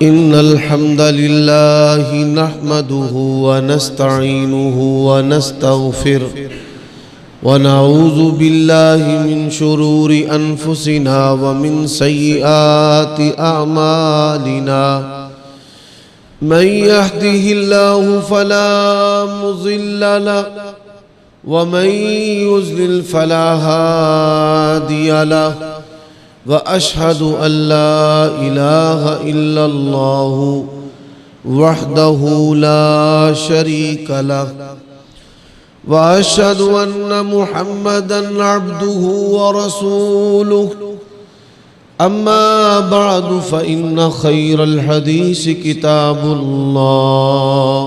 إن الحمد لله نحمده ونستعينه ونستغفره ونعوذ بالله من شرور أنفسنا ومن سيئات أعمالنا من يهده الله فلا مضل له ومن يضلل فلا هادي له وأشهد أن لا إله إلا الله وحده لا شريك له وأشهد أن محمدًا عبده ورسوله أما بعد فإن خير الحديث كتاب الله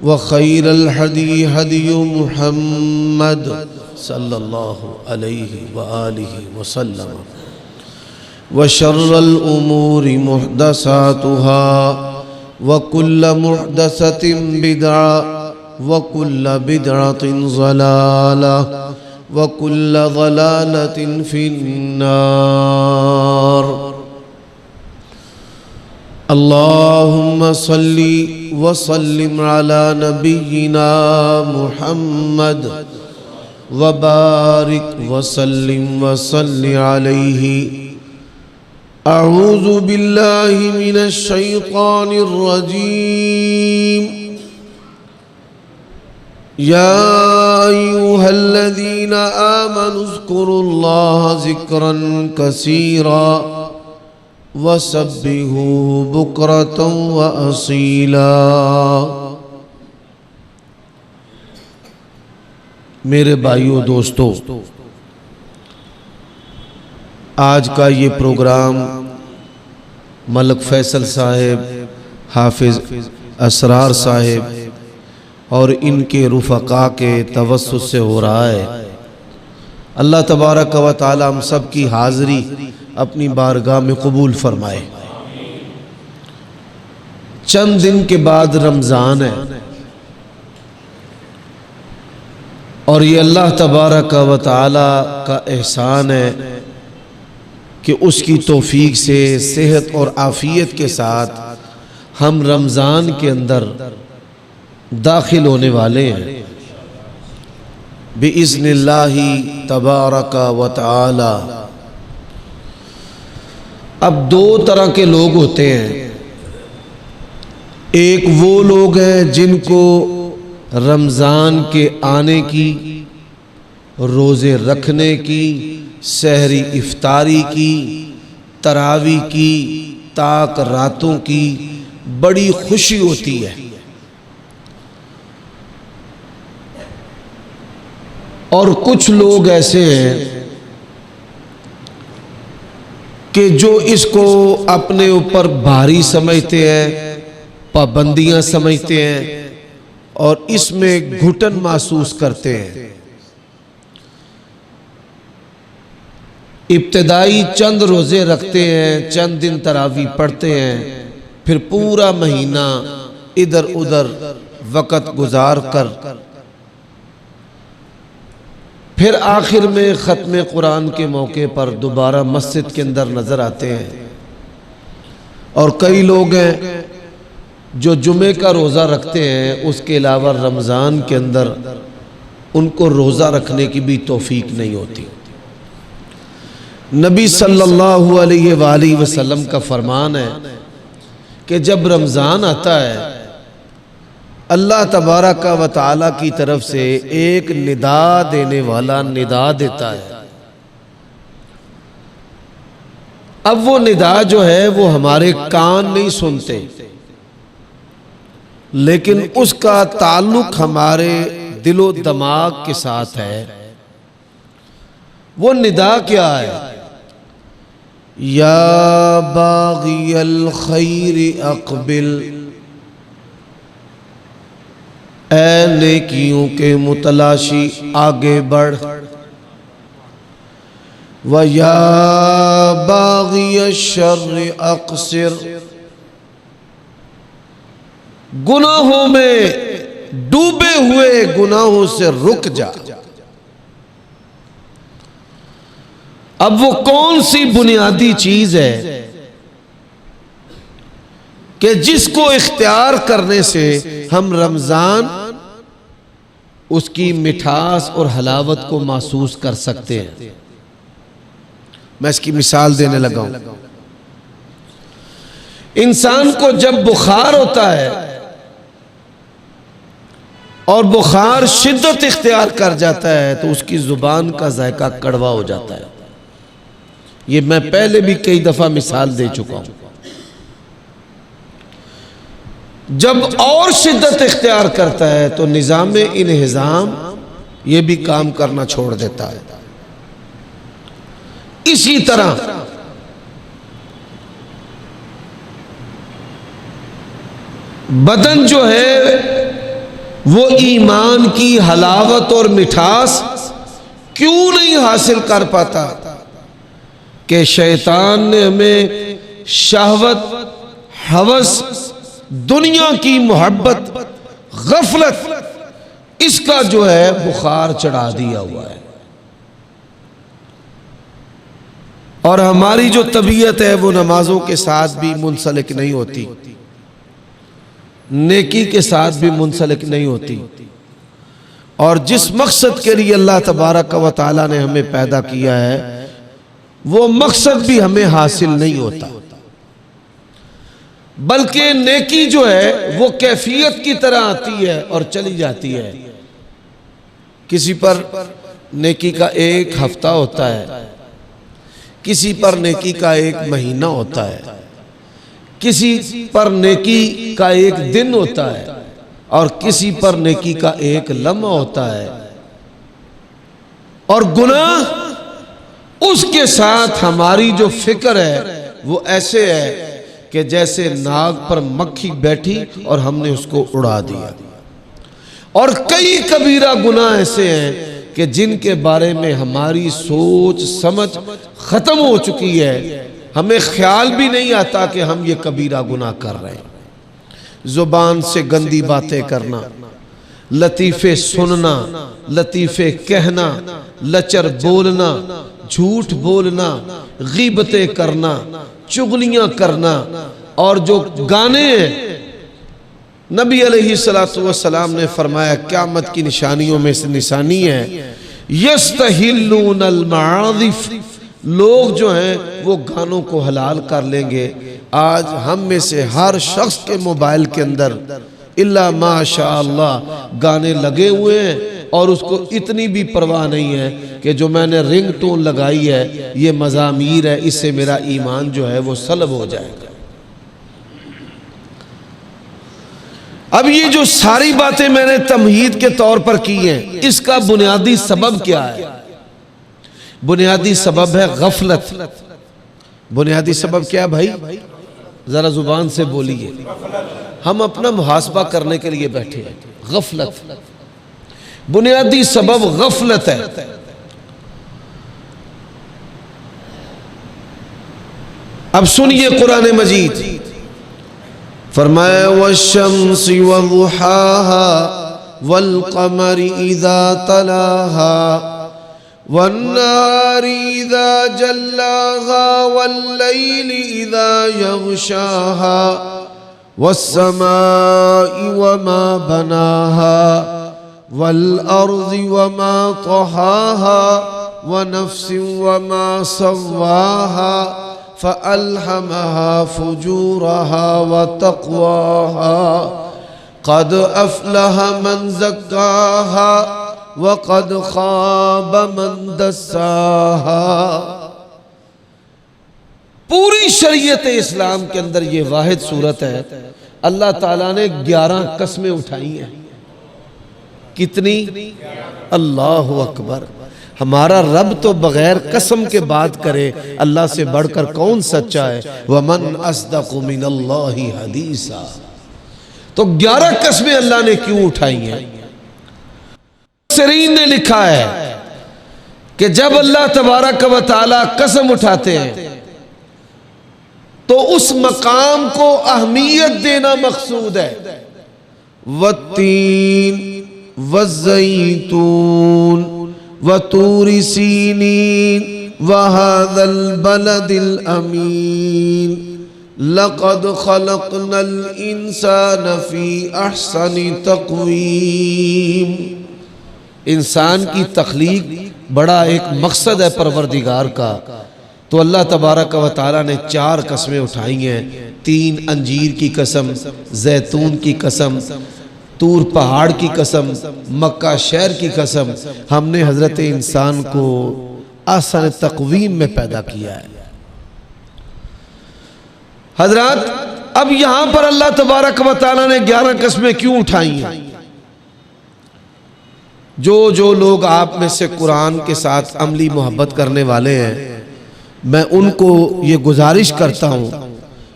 وخير الهدي هدي محمد صلى الله عليه وآله وسلم وشر الأمور محدثاتها وكل محدثة بدعة وكل بدعة ضلالة وكل ضلالة في النار اللهم صل وسلم على نبينا محمد وبارك وسلم وصل عليه أعوذ بالله من الشيطان الرجيم يا أيها الذين آمنوا اذكروا الله ذكرا كثيرا وسبحوه بكرة وأصيلا۔ میرے بھائیو دوستو، آج کا یہ پروگرام ملک فیصل صاحب، حافظ اسرار صاحب اور ان کے رفقا کے توسط سے ہو رہا ہے۔ اللہ تبارک و تعالی ہم سب کی حاضری اپنی بارگاہ میں قبول فرمائے۔ چند دن کے بعد رمضان ہے اور یہ اللہ تبارک و تعالی کا احسان ہے کہ اس کی توفیق سے صحت اور عافیت کے ساتھ ہم رمضان کے اندر داخل ہونے والے ہیں بِإِذْنِ اللَّهِ تبارک و تعالی۔ اب دو طرح کے لوگ ہوتے ہیں، ایک وہ لوگ ہیں جن کو رمضان کے آنے کی، روزے رکھنے کی، سحری افطاری کی، تراویح کی، تاک راتوں کی بڑی خوشی ہوتی ہے، اور کچھ لوگ ایسے ہیں کہ جو اس کو اپنے اوپر بھاری سمجھتے ہیں، پابندیاں سمجھتے ہیں اور اس میں گھٹن محسوس کرتے ہیں۔ ابتدائی چند روزے رکھتے ہیں، چند دن تراویح پڑھتے ہیں، پھر پورا مہینہ ادھر ادھر وقت گزار کر پھر آخر میں ختم قرآن کے موقع پر دوبارہ مسجد کے اندر نظر آتے ہیں۔ اور کئی لوگ ہیں جو جمعے کا روزہ رکھتے ہیں، اس کے علاوہ رمضان کے اندر ان کو روزہ رکھنے کی بھی توفیق نہیں ہوتی۔ نبی صلی اللہ علیہ وآلہ وسلم کا فرمان ہے کہ جب رمضان آتا ہے، اللہ تبارک و تعالی کی طرف سے ایک ندا دینے والا ندا دیتا ہے۔ اب وہ ندا جو ہے وہ ہمارے کان نہیں سنتے، لیکن اس کا تعلق ہمارے دل و دماغ کے ساتھ ہے۔ وہ ندا کیا ہے؟ یا باغی الخیر اقبل، اے نیکیوں کے متلاشی آگے بڑھ، وَيَا بَاغِيَ الشَّرِّ أَقْصِرْ، گناہوں میں ڈوبے ہوئے گناہوں سے رک جا۔ اب وہ کون سی بنیادی چیز ہے کہ جس کو اختیار کرنے سے ہم رمضان اس کی مٹھاس اور حلاوت کو محسوس کر سکتے ہیں۔ میں اس کی مثال دینے لگا ہوں۔ انسان کو جب بخار ہوتا ہے اور بخار شدت اختیار کر جاتا ہے تو اس کی زبان کا ذائقہ کڑوا ہو جاتا ہے۔ یہ میں پہلے بھی کئی دفعہ مثال دے چکا ہوں۔ جب اور شدت اختیار کرتا ہے تو نظام انہضام یہ بھی کام کرنا چھوڑ دیتا ہے۔ اسی طرح بدن جو ہے وہ ایمان کی حلاوت اور مٹھاس کیوں نہیں حاصل کر پاتا؟ کہ شیطان نے ہمیں شہوت، ہوس، دنیا کی محبت، غفلت، اس کا جو ہے بخار چڑھا دیا ہوا ہے۔ اور ہماری جو طبیعت ہے وہ نمازوں کے ساتھ بھی منسلک نہیں ہوتی، نیکی کے ساتھ بھی منسلک نہیں ہوتی، اور جس مقصد کے لیے اللہ تبارک و تعالی نے ہمیں پیدا کیا ہے وہ مقصد بھی ہمیں حاصل نہیں ہوتا، بلکہ نیکی جو ہے وہ کیفیت کی طرح آتی ہے اور چلی جاتی ہے۔ کسی پر نیکی کا ایک ہفتہ ہوتا ہے، کسی پر نیکی کا ایک مہینہ ہوتا ہے، کسی پر نیکی کا ایک دن ہوتا ہے، اور کسی پر نیکی کا ایک لمحہ ہوتا ہے، اور گناہ اس کے ساتھ ہماری جو فکر ہے وہ ایسے ہے کہ جیسے ناگ پر مکھی بیٹھی اور ہم نے اس کو اڑا دیا۔ اور کئی کبیرہ گناہ ایسے ہیں کہ جن کے بارے میں ہماری سوچ سمجھ ختم ہو چکی ہے، ہمیں خیال بھی نہیں آتا کہ ہم یہ کبیرہ گناہ کر رہے ہیں۔ زبان سے گندی باتیں کرنا، لطیفے سننا، لطیفے کہنا، لچر بولنا، جھوٹ بولنا، غیبتیں کرنا، چغلیاں کرنا، اور جو گانے ہیں، نبی علیہ السلام نے فرمایا قیامت کی نشانیوں میں سے نشانی ہے یستحلون المعاذف، لوگ جو ہیں وہ گانوں کو حلال کر لیں گے۔ آج ہم میں سے ہر شخص کے موبائل کے اندر الا ماشاء اللہ گانے لگے ہوئے ہیں، اور اس کو اتنی بھی پرواہ نہیں ہے کہ جو میں نے رنگ ٹون لگائی ہے یہ مزامیر ہے، اس سے میرا ایمان جو ہے وہ سلب ہو جائے گا۔ اب یہ جو ساری باتیں میں نے تمہید کے طور پر کی ہیں، اس کا بنیادی سبب کیا ہے؟ بنیادی سبب ہے غفلت۔ بنیادی سبب کیا ہے بھائی؟ ذرا زبان سے بولیے، ہم اپنا محاسبہ کرنے کے لیے بیٹھے ہیں۔ غفلت، بنیادی سبب غفلت ہے۔ اب سنیے قرآن مجید، فرمایا والشمس وضحاها والقمر اذا تلاها والنار اذا جلاها والليل اذا يغشاها والسماء وما بناها والارض وما طحاها ونفس وما سواها فألهمها فجورها وتقواها قد أفلح من زكاها وقد خاب من دساها۔ پوری شریعت اسلام کے اندر یہ واحد صورت ہے، اللہ تعالیٰ نے 11 قسمیں اٹھائی ہیں۔ کتنی؟ اللہ اکبر۔ ہمارا رب تو بغیر قسم کے بات کرے اللہ سے بڑھ کر کون سچا ہے؟ وَمَنْ أَصْدَقُ مِنَ اللَّهِ حَدِيثًا۔ تو 11 قسمیں اللہ نے کیوں اٹھائی ہیں؟ مفسرین نے لکھا ہے کہ جب اللہ تبارک و تعالی قسم اٹھاتے ہیں تو اس مقام کو اہمیت دینا مقصود ہے۔ وَالتِّينِ وَالزَّيْتُونِ وَطُورِ سِينِينَ وَهَذَا الْبَلَدِ الْأَمِينَ لقد خلقنا الانسان فی احسن تقویم۔ انسان کی تخلیق بڑا ایک مقصد ہے پروردگار کا، تو اللہ تبارک و تعالیٰ نے 4 قسمیں اٹھائی ہیں، 3 انجیر کی قسم، زیتون کی قسم، طور پہاڑ کی قسم، مکہ شہر کی قسم۔ ہم نے حضرت انسان کو احسن تقویم میں پیدا کیا ہے۔ حضرات اب یہاں پر اللہ تبارک و تعالیٰ نے 11 قسمیں کیوں اٹھائی ہیں؟ جو لوگ آپ میں سے قرآن کے ساتھ عملی محبت کرنے والے ہیں، میں ان کو یہ گزارش کرتا ہوں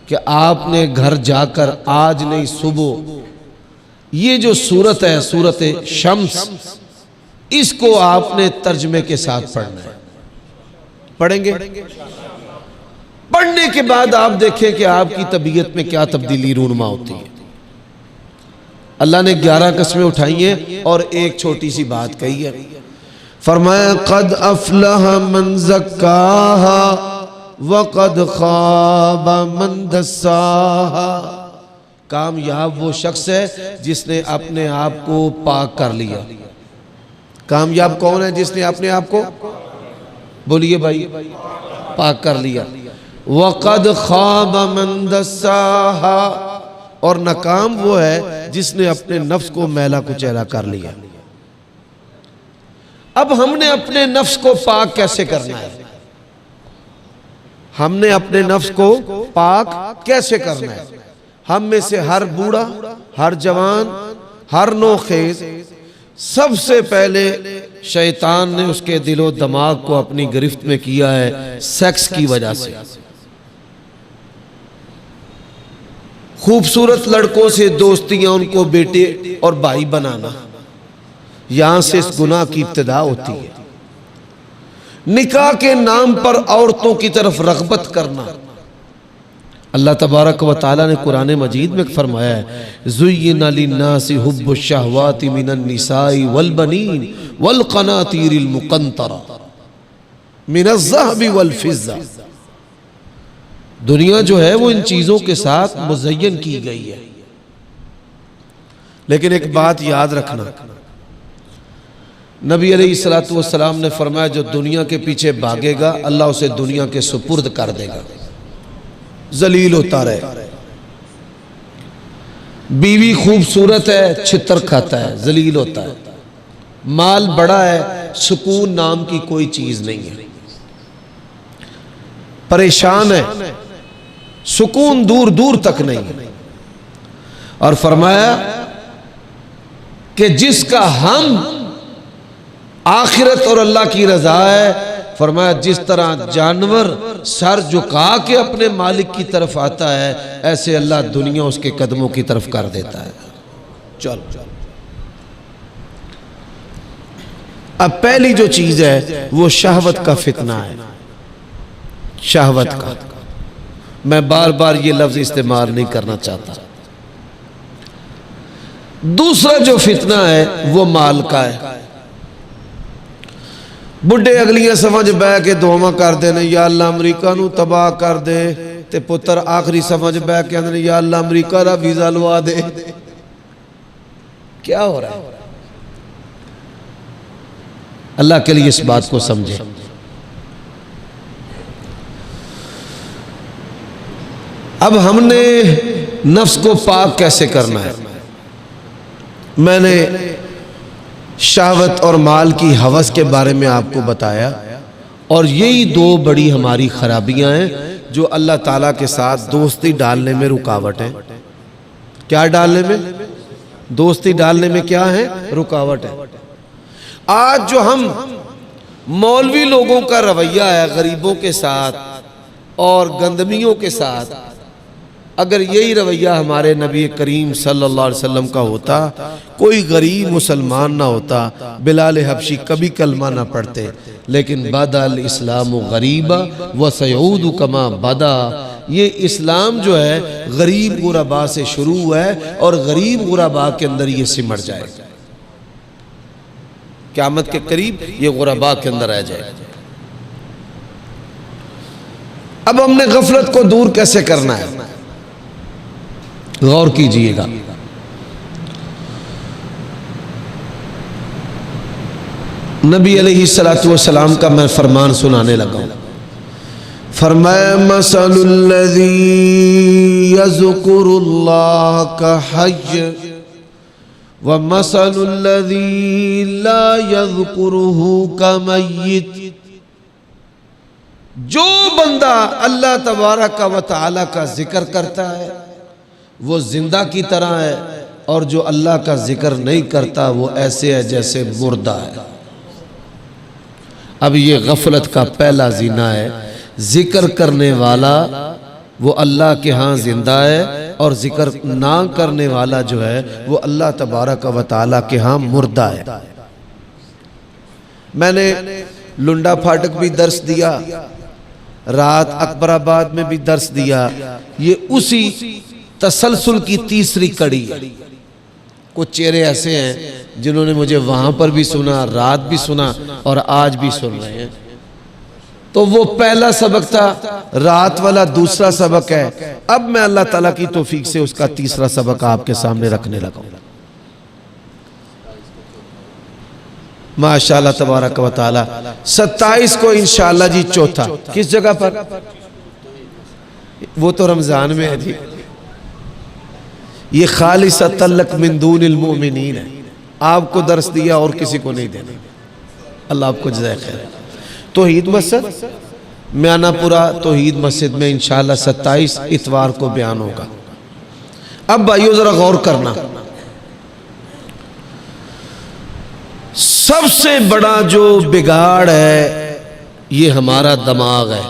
کہ آپ نے گھر جا کر آج نہیں صبح یہ جو سورت ہے، سورت شمس، اس کو آپ نے ترجمے کے ساتھ پڑھنا ہے۔ پڑھیں گے؟ پڑھنے کے بعد آپ دیکھیں کہ آپ کی طبیعت میں کیا تبدیلی رونما ہوتی ہے۔ اللہ نے 11 قسمیں اٹھائی ہیں اور ایک چھوٹی سی بات کہی ہے، فرمایا قد افلح من زکاہا وقد خاب من دساہا۔ کامیاب وہ شخص ہے جس نے اپنے آپ کو پاک کر لیا۔ کامیاب کون ہے؟ جس نے اپنے آپ کو، بولیے بھائی، پاک کر لیا۔ وقد خاب من دساہا، اور ناکام وہ ہے جس نے اپنے نفس کو میلا کچیلا کر لیا۔ اب ہم نے اپنے نفس کو پاک کیسے کرنا ہے؟ ہم نے اپنے نفس کو پاک کیسے کرنا ہے؟ ہم میں سے ہر بوڑھا، ہر جوان، ہر نوخیز، سب سے پہلے شیطان نے اس کے دل و دماغ کو اپنی گرفت میں کیا ہے سیکس کی وجہ سے۔ خوبصورت لڑکوں سے دوستیاں، ان کو بیٹے اور بھائی بنانا، یہاں سے اس گناہ کی ابتدا ہوتی ہے۔ نکاح کے نام پر عورتوں کی طرف رغبت کرنا، اللہ تبارک و تعالیٰ نے قرآن مجید میں فرمایا ہے زُيِّنَ لِلنَّاسِ حُبُّ الشَّهْوَاتِ مِنَ النِّسَاءِ وَالْبَنِينَ وَالْقَنَاطِيرِ الْمُقَنطَرَةِ مِنَ الذَّهَبِ وَالْفِضَّةِ۔ دنیا جو ہے وہ ان چیزوں کے ساتھ مزین کی گئی ہے، لیکن ایک بات یاد رکھنا، نبی علیہ السلام نے فرمایا جو دنیا کے پیچھے بھاگے گا اللہ اسے دنیا کے سپرد کر دے گا، ذلیل ہوتا رہے۔ بیوی خوبصورت ہے، چھتر کھاتا ہے، ذلیل ہوتا ہے۔ مال بڑا ہے، سکون نام کی کوئی چیز نہیں ہے، پریشان ہے، سکون دور دور تک نہیں ہے۔ اور فرمایا کہ جس کا ہم آخرت اور اللہ کی رضا ہے، فرمایا جس طرح جانور سر جھکا کے اپنے مالک کی طرف آتا ہے، ایسے اللہ دنیا اس کے قدموں کی طرف کر دیتا ہے۔ چل اب پہلی جو چیز ہے وہ شہوت کا فتنہ ہے، شہوت کا۔ میں بار بار یہ لفظ استعمال نہیں کرنا چاہتا۔ دوسرا جو فتنہ ہے وہ مال کا ہے۔ بڑھے اگلیاں سمجھ بہ کے دعا کر دینے یا اللہ امریکہ نو تباہ کر دے، تے پتر آخری سمجھ بہ کے اندر یا اللہ امریکہ دا ویزا لوا دے۔ کیا ہو رہا ہے؟ اللہ کے لیے اس بات کو سمجھے۔ اب ہم نے نفس کو پاک کیسے کرنا ہے؟ میں نے شہوت اور مال کی ہوس کے بارے میں آپ کو بتایا، اور یہی 2 بڑی ہماری خرابیاں ہیں جو اللہ تعالیٰ کے ساتھ دوستی ڈالنے میں رکاوٹ ہے۔ کیا ڈالنے میں؟ دوستی ڈالنے میں کیا ہے؟ رکاوٹ ہے۔ آج جو ہم مولوی لوگوں کا رویہ ہے غریبوں کے ساتھ اور گندمیوں کے ساتھ، اگر یہی رویہ ہمارے نبی کریم صلی اللہ علیہ وسلم کا ہوتا، کوئی غریب مسلمان نہ ہوتا، بلال حبشی کبھی کلمہ نہ پڑھتے، لیکن بدا الاسلام غریبا وسیعود کما بدا، یہ اسلام جو ہے غریب غربا سے شروع ہے اور غریب غربا کے اندر یہ سمٹ جائے گا، قیامت کے قریب یہ غربا کے اندر آ جائے گا۔ اب ہم نے غفلت کو دور کیسے کرنا ہے؟ غور کیجئے گا. نبی علیہ السلام کا میں فرمان سنانے لگا ہوں. فرمایا مثل الذی یذکر اللہ کحی ومثل الذی لا یذکرہ کمیت. جو بندہ اللہ تبارک و تعالی کا ذکر کرتا ہے وہ زندہ کی طرح ہے، اور جو اللہ کا ذکر نہیں کرتا وہ ایسے ہے جیسے مردہ ہے. اب یہ غفلت کا پہلا زینہ ہے. ذکر کرنے والا وہ اللہ کے ہاں زندہ ہے، اور ذکر نہ کرنے والا جو ہے وہ اللہ تبارک و تعالی کے ہاں مردہ ہے. میں نے لنڈا پھاٹک بھی درس دیا، رات اکبر آباد میں بھی درس دیا. یہ اسی تسلسل کی تیسری کڑی ہے. کچھ چہرے ایسے ہیں جنہوں نے مجھے وہاں پر بھی سنا، رات بھی سنا، اور آج بھی سن رہے ہیں. تو وہ پہلا سبق تھا، رات والا دوسرا سبق ہے. اب میں اللہ تعالیٰ کی توفیق سے اس کا تیسرا سبق آپ کے سامنے رکھنے لگا ہوں. ماشاءاللہ تبارک و تعالی. 27 کو انشاءاللہ جی چوتھا. کس جگہ پر؟ وہ تو رمضان میں ہے جی. یہ خالصۃ لک من دون المؤمنین ہے. آپ کو درس دیا اور کسی کو نہیں دینا. اللہ آپ کو جزائے خیر. توحید مسجد میانہ پورہ توحید مسجد میں انشاءاللہ 27 اتوار کو بیان ہوگا. اب بھائیو ذرا غور کرنا. سب سے بڑا جو بگاڑ ہے یہ ہمارا دماغ ہے.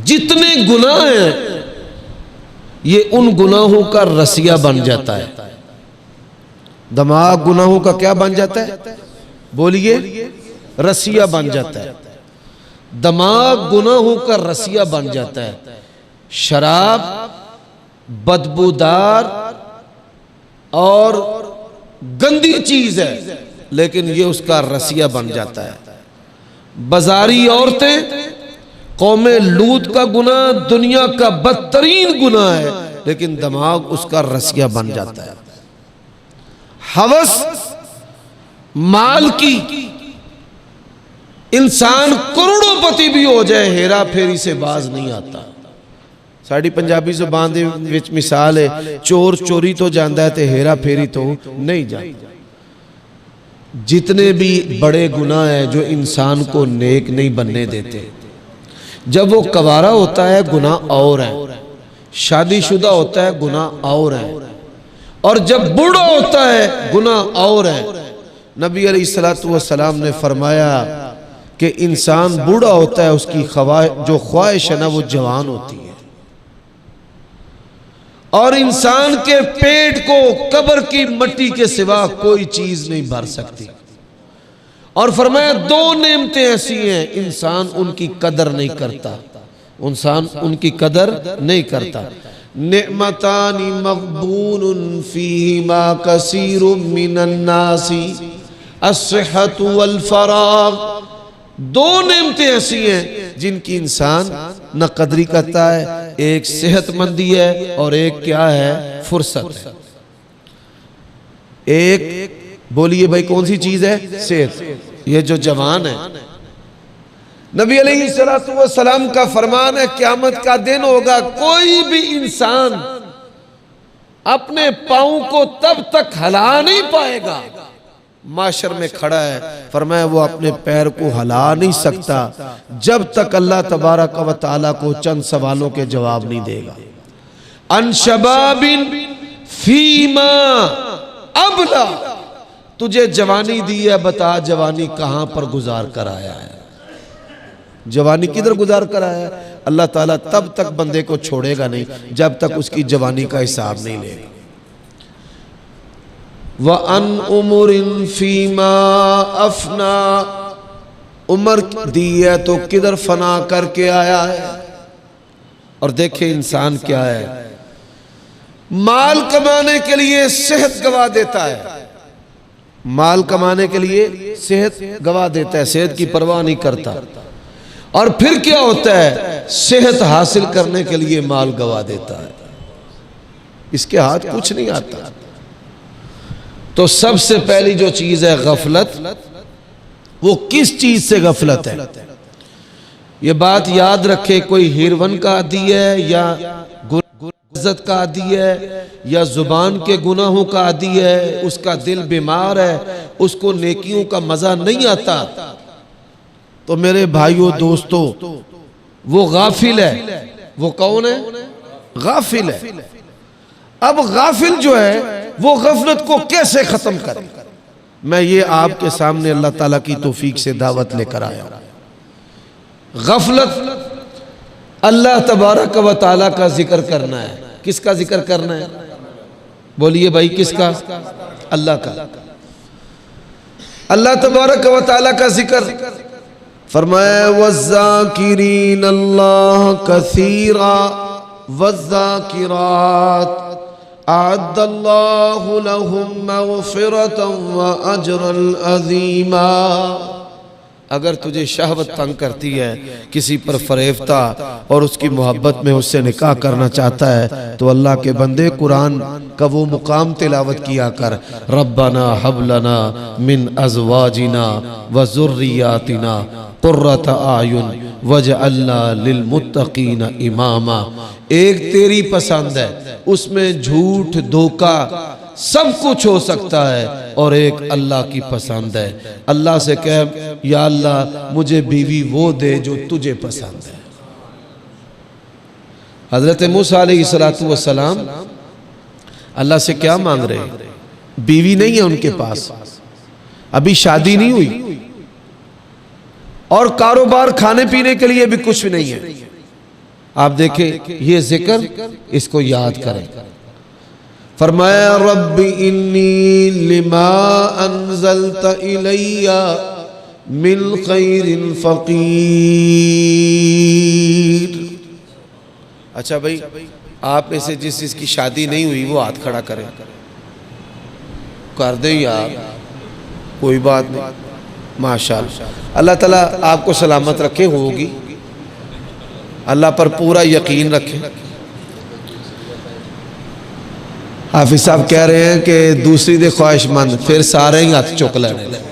جتنے گناہ ہیں یہ ان گناہوں کا رسیہ بن جاتا ہے. دماغ گناہوں کا کیا بن جاتا ہے؟ بولیے. رسیہ بن جاتا ہے. دماغ گناہوں کا رسیہ بن جاتا ہے. شراب بدبودار اور گندی چیز ہے، لیکن یہ اس کا رسیہ بن جاتا ہے. بازاری عورتیں، قوم لوط کا گناہ دنیا کا بدترین گناہ ہے، لیکن دماغ اس کا رسیہ بن جاتا ہے. ہوس مال کی، انسان کروڑوں پتی بھی ہو جائے ہیرا پھیری سے باز نہیں آتا. ساڑی پنجابی زبان دے وچ مثال ہے، چور چوری تو جاندہ ہے تے ہیرا پھیری تو نہیں جاندہ. جتنے بھی بڑے گناہ ہیں جو انسان کو نیک نہیں بننے دیتے. جب وہ کوارا ہوتا ہے گناہ اور ہے، شادی شدہ ہوتا ہے گناہ اور ہے، اور جب بوڑھا ہوتا ہے گناہ اور ہے. نبی علیہ السلام نے فرمایا کہ انسان بوڑھا ہوتا ہے، اس کی جو خواہش ہے نا وہ جوان ہوتی ہے. اور انسان کے پیٹ کو قبر کی مٹی کے سوا کوئی چیز نہیں بھر سکتی. اور فرمایا دو نعمتیں ایسی ہیں انسان ان کی قدر نہیں کرتا. انسان ان کی قدر نہیں کرتا. نعمتان مغبون فیہما کثیر من الناس الصحت والفراغ. دو نعمتیں ایسی ہیں جن کی انسان نہ قدری کرتا ہے. ایک صحت مندی ہے اور ایک کیا ہے؟ فرصت ہے. ایک بولیے بھائی کون سی چیز ہے؟ صحت. یہ جو جوان ہے، نبی علیہ السلام کا فرمان ہے قیامت کا دن ہوگا کوئی بھی انسان اپنے پاؤں کو تب تک ہلا نہیں پائے گا. معاشر میں کھڑا ہے، فرمایا وہ اپنے پیر کو ہلا نہیں سکتا جب تک اللہ تبارک و تعالیٰ کو چند سوالوں کے جواب نہیں دے گا. ان شباب فیما ابلا. تجھے جوانی دی ہے، بتا جوانی کہاں پر گزار کر آیا ہے؟ جوانی کدھر گزار کر آیا ہے؟ اللہ تعالیٰ تب تک بندے کو چھوڑے گا نہیں جب تک اس کی جوانی کا حساب نہیں لے گا. وَأَنْ عُمُرٍ فِيمَا أَفْنَا. عمر دی ہے تو کدھر فنا کر کے آیا ہے. اور دیکھیں انسان کیا ہے، مال کمانے کے لیے صحت گوا دیتا ہے. مال کمانے کے لیے صحت گوا دیتا ہے، صحت کی پرواہ نہیں کرتا. اور پھر کیا ہوتا ہے؟ صحت حاصل کرنے کے لیے مال گوا دیتا ہے، اس کے ہاتھ کچھ نہیں آتا۔ تو سب سے پہلی جو چیز ہے غفلت، وہ کس چیز سے غفلت ہے؟ یہ بات یاد رکھے، کوئی ہیروین کا عادی ہے یا عزت کا عادی ہے یا زبان کے گناہوں کا عادی ہے، اس کا دل بیمار ہے، اس کو نیکیوں کا مزہ نہیں آتا، تو میرے بھائیوں دوستو وہ غافل ہے۔ وہ کون ہے؟ غافل ہے۔ اب غافل جو ہے وہ غفلت کو کیسے ختم کرے؟ میں یہ آپ کے سامنے اللہ تعالیٰ کی توفیق سے دعوت لے کر آیا ہوں۔ غفلت اللہ تبارک و تعالیٰ کا ذکر کرنا ہے۔ کس کا ذکر کرنا ہے؟ بولیے بھائی، کس کا؟ اللہ کا۔ اللہ تبارک و تعالیٰ کا ذکر فرمایا وَالذَّاكِرِينَ اللَّهَ كَثِيرًا وَالذَّاكِرَاتِ أَعَدَّ اللَّهُ لَهُم مَّغْفِرَةً وَأَجْرًا عَظِيمًا۔ اگر تجھے شہوت تنگ کرتی ہے، کسی پر فریفتہ اور اس کی محبت میں اس سے نکاح کرنا چاہتا ہے، تو اللہ کے بندے قرآن کا وہ مقام تلاوت کیا کر، ربنا حب لنا من ازواجنا وذریاتنا قرۃ اعین واجعلنا للمتقین اماما۔ ایک تیری پسند ہے، اس میں جھوٹ دھوکہ سب کچھ ہو سکتا ہے، اور ایک اللہ کی پسند ہے۔ اللہ سے کہہ یا اللہ مجھے بیوی وہ دے جو تجھے پسند ہے۔ حضرت موسیٰ علیہ السلام اللہ سے کیا مانگ رہے ہیں؟ بیوی نہیں ہے ان کے پاس، ابھی شادی نہیں ہوئی، اور کاروبار کھانے پینے کے لیے بھی کچھ نہیں ہے۔ آپ دیکھیں یہ ذکر، اس کو یاد کریں۔ فرمایا رب انی لما انزلت الی من خیر فقیر۔ اچھا بھائی، آپ میں سے جس کی شادی نہیں ہوئی وہ ہاتھ کھڑا کریں، کر دیں یار، کوئی بات نہیں، ماشاءاللہ۔ اللہ تعالیٰ آپ کو سلامت رکھے، ہوگی، اللہ پر پورا یقین رکھے۔ حافظ صاحب کہہ رہے ہیں کہ دوسری دے خواہش مند، پھر سارے ہی ہاتھ چک لینے لیں۔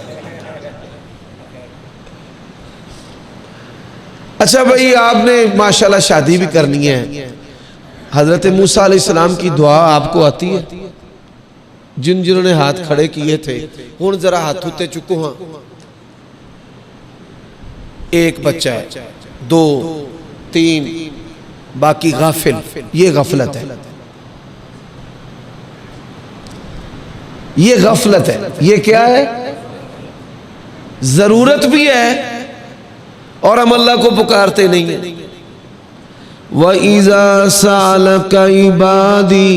اچھا بھائی، آپ نے ماشاءاللہ شادی بھی کرنی ہے، حضرت موسیٰ علیہ السلام کی دعا آپ کو آتی ہے؟ جنہوں نے ہاتھ کھڑے کیے تھے، ہون ذرا ہاتھ ہوتے چکو، ہاں، ایک بچہ ہے، 2 3 باقی غافل۔ یہ غفلت ہے، یہ غفلت ہے۔ یہ کیا ہے؟ ضرورت بھی ہے اور ہم اللہ کو پکارتے نہیں ہیں۔ وَإِذَا سَأَلَكَ عِبَادِي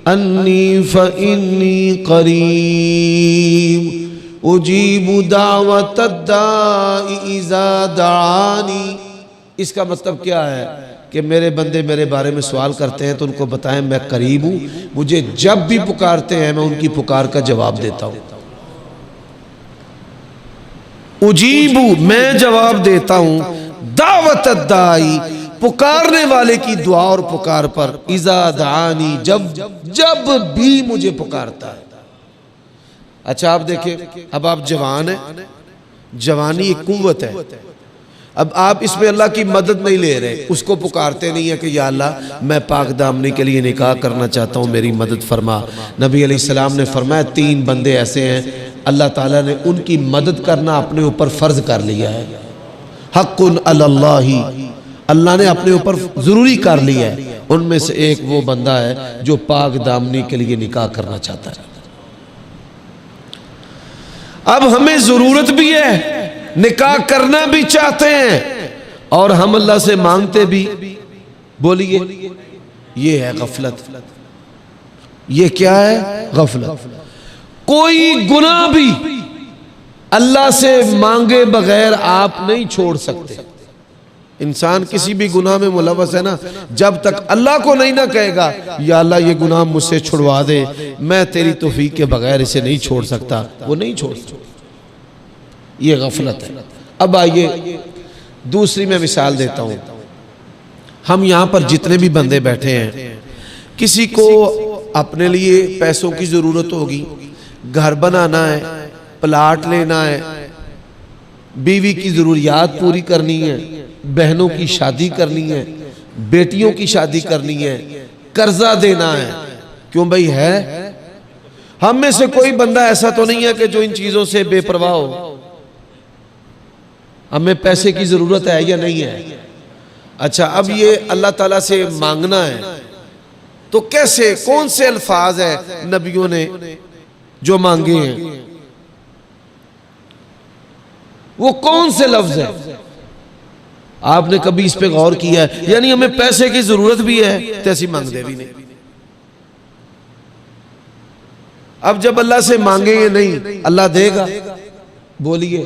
أَنِّي فَإِنِّي قَرِيبٌ أُجِيبُ دَعْوَةَ الدَّاعِ إِذَا دَعَانِي۔ اس کا مطلب کیا ہے کہ میرے بندے میرے بارے میں سوال کرتے ہیں تو ان کو بتائیں میں قریب ہوں، مجھے جب بھی پکارتے ہیں میں ان کی پکار کا جواب دیتا ہوں۔ اجیبو، میں جواب دیتا ہوں، دعوت الدائی، پکارنے والے کی دعا اور پکار پر، اذا دعانی، جب بھی مجھے پکارتا ہے۔ اچھا آپ دیکھیں، اب آپ جوان ہیں، جوانی ایک قوت ہے، اب آپ اس میں اللہ کی مدد نہیں لے رہے، اس کو پکارتے نہیں ہیں کہ یا اللہ میں پاک دامنی کے لیے نکاح کرنا چاہتا ہوں، میری مدد فرما۔ نبی علیہ السلام نے فرمایا 3 بندے ایسے ہیں اللہ تعالیٰ نے ان کی مدد کرنا اپنے اوپر فرض کر لیا ہے۔ حق علی اللہ، اللہ نے اپنے اوپر ضروری کر لیا ہے۔ ان میں سے ایک وہ بندہ ہے جو پاک دامنی کے لیے نکاح کرنا چاہتا ہے۔ اب ہمیں ضرورت بھی ہے، نکاح کرنا بھی چاہتے ہیں، اور ہم اللہ سے مانگتے بھی، بولیے یہ ہے غفلت۔ یہ کیا ہے؟ غفلت۔ کوئی گناہ بھی اللہ سے مانگے بغیر آپ نہیں چھوڑ سکتے۔ انسان کسی بھی گناہ میں ملوث ہے نا، جب تک اللہ کو نہیں نہ کہے گا یا اللہ یہ گناہ مجھ سے چھڑوا دے، میں تیری توفیق کے بغیر اسے نہیں چھوڑ سکتا، وہ نہیں چھوڑ سکتا۔ یہ غفلت ہے۔ اب آئیے دوسری میں مثال دیتا ہوں، ہم یہاں پر جتنے بھی بندے بیٹھے ہیں، کسی کو اپنے لیے پیسوں کی ضرورت ہوگی، گھر بنانا ہے، پلاٹ لینا ہے، بیوی کی ضروریات پوری کرنی ہے، بہنوں کی شادی کرنی ہے، بیٹیوں کی شادی کرنی ہے، قرضہ دینا ہے۔ کیوں بھائی ہے؟ ہم میں سے کوئی بندہ ایسا تو نہیں ہے کہ جو ان چیزوں سے بے پرواہ ہو۔ ہمیں پیسے کی ضرورت ہے یا نہیں ہے؟ اچھا، اب یہ اللہ تعالیٰ سے مانگنا ہے تو کیسے، کون سے الفاظ ہیں نبیوں نے جو مانگے ہیں؟ وہ کون سے لفظ ہیں؟ آپ نے کبھی اس پہ غور کیا ہے؟ یعنی ہمیں پیسے کی ضرورت بھی ہے تو ایسی مانگ دے بھی نہیں۔ اب جب اللہ سے مانگیں گے نہیں، اللہ دے گا؟ بولیے۔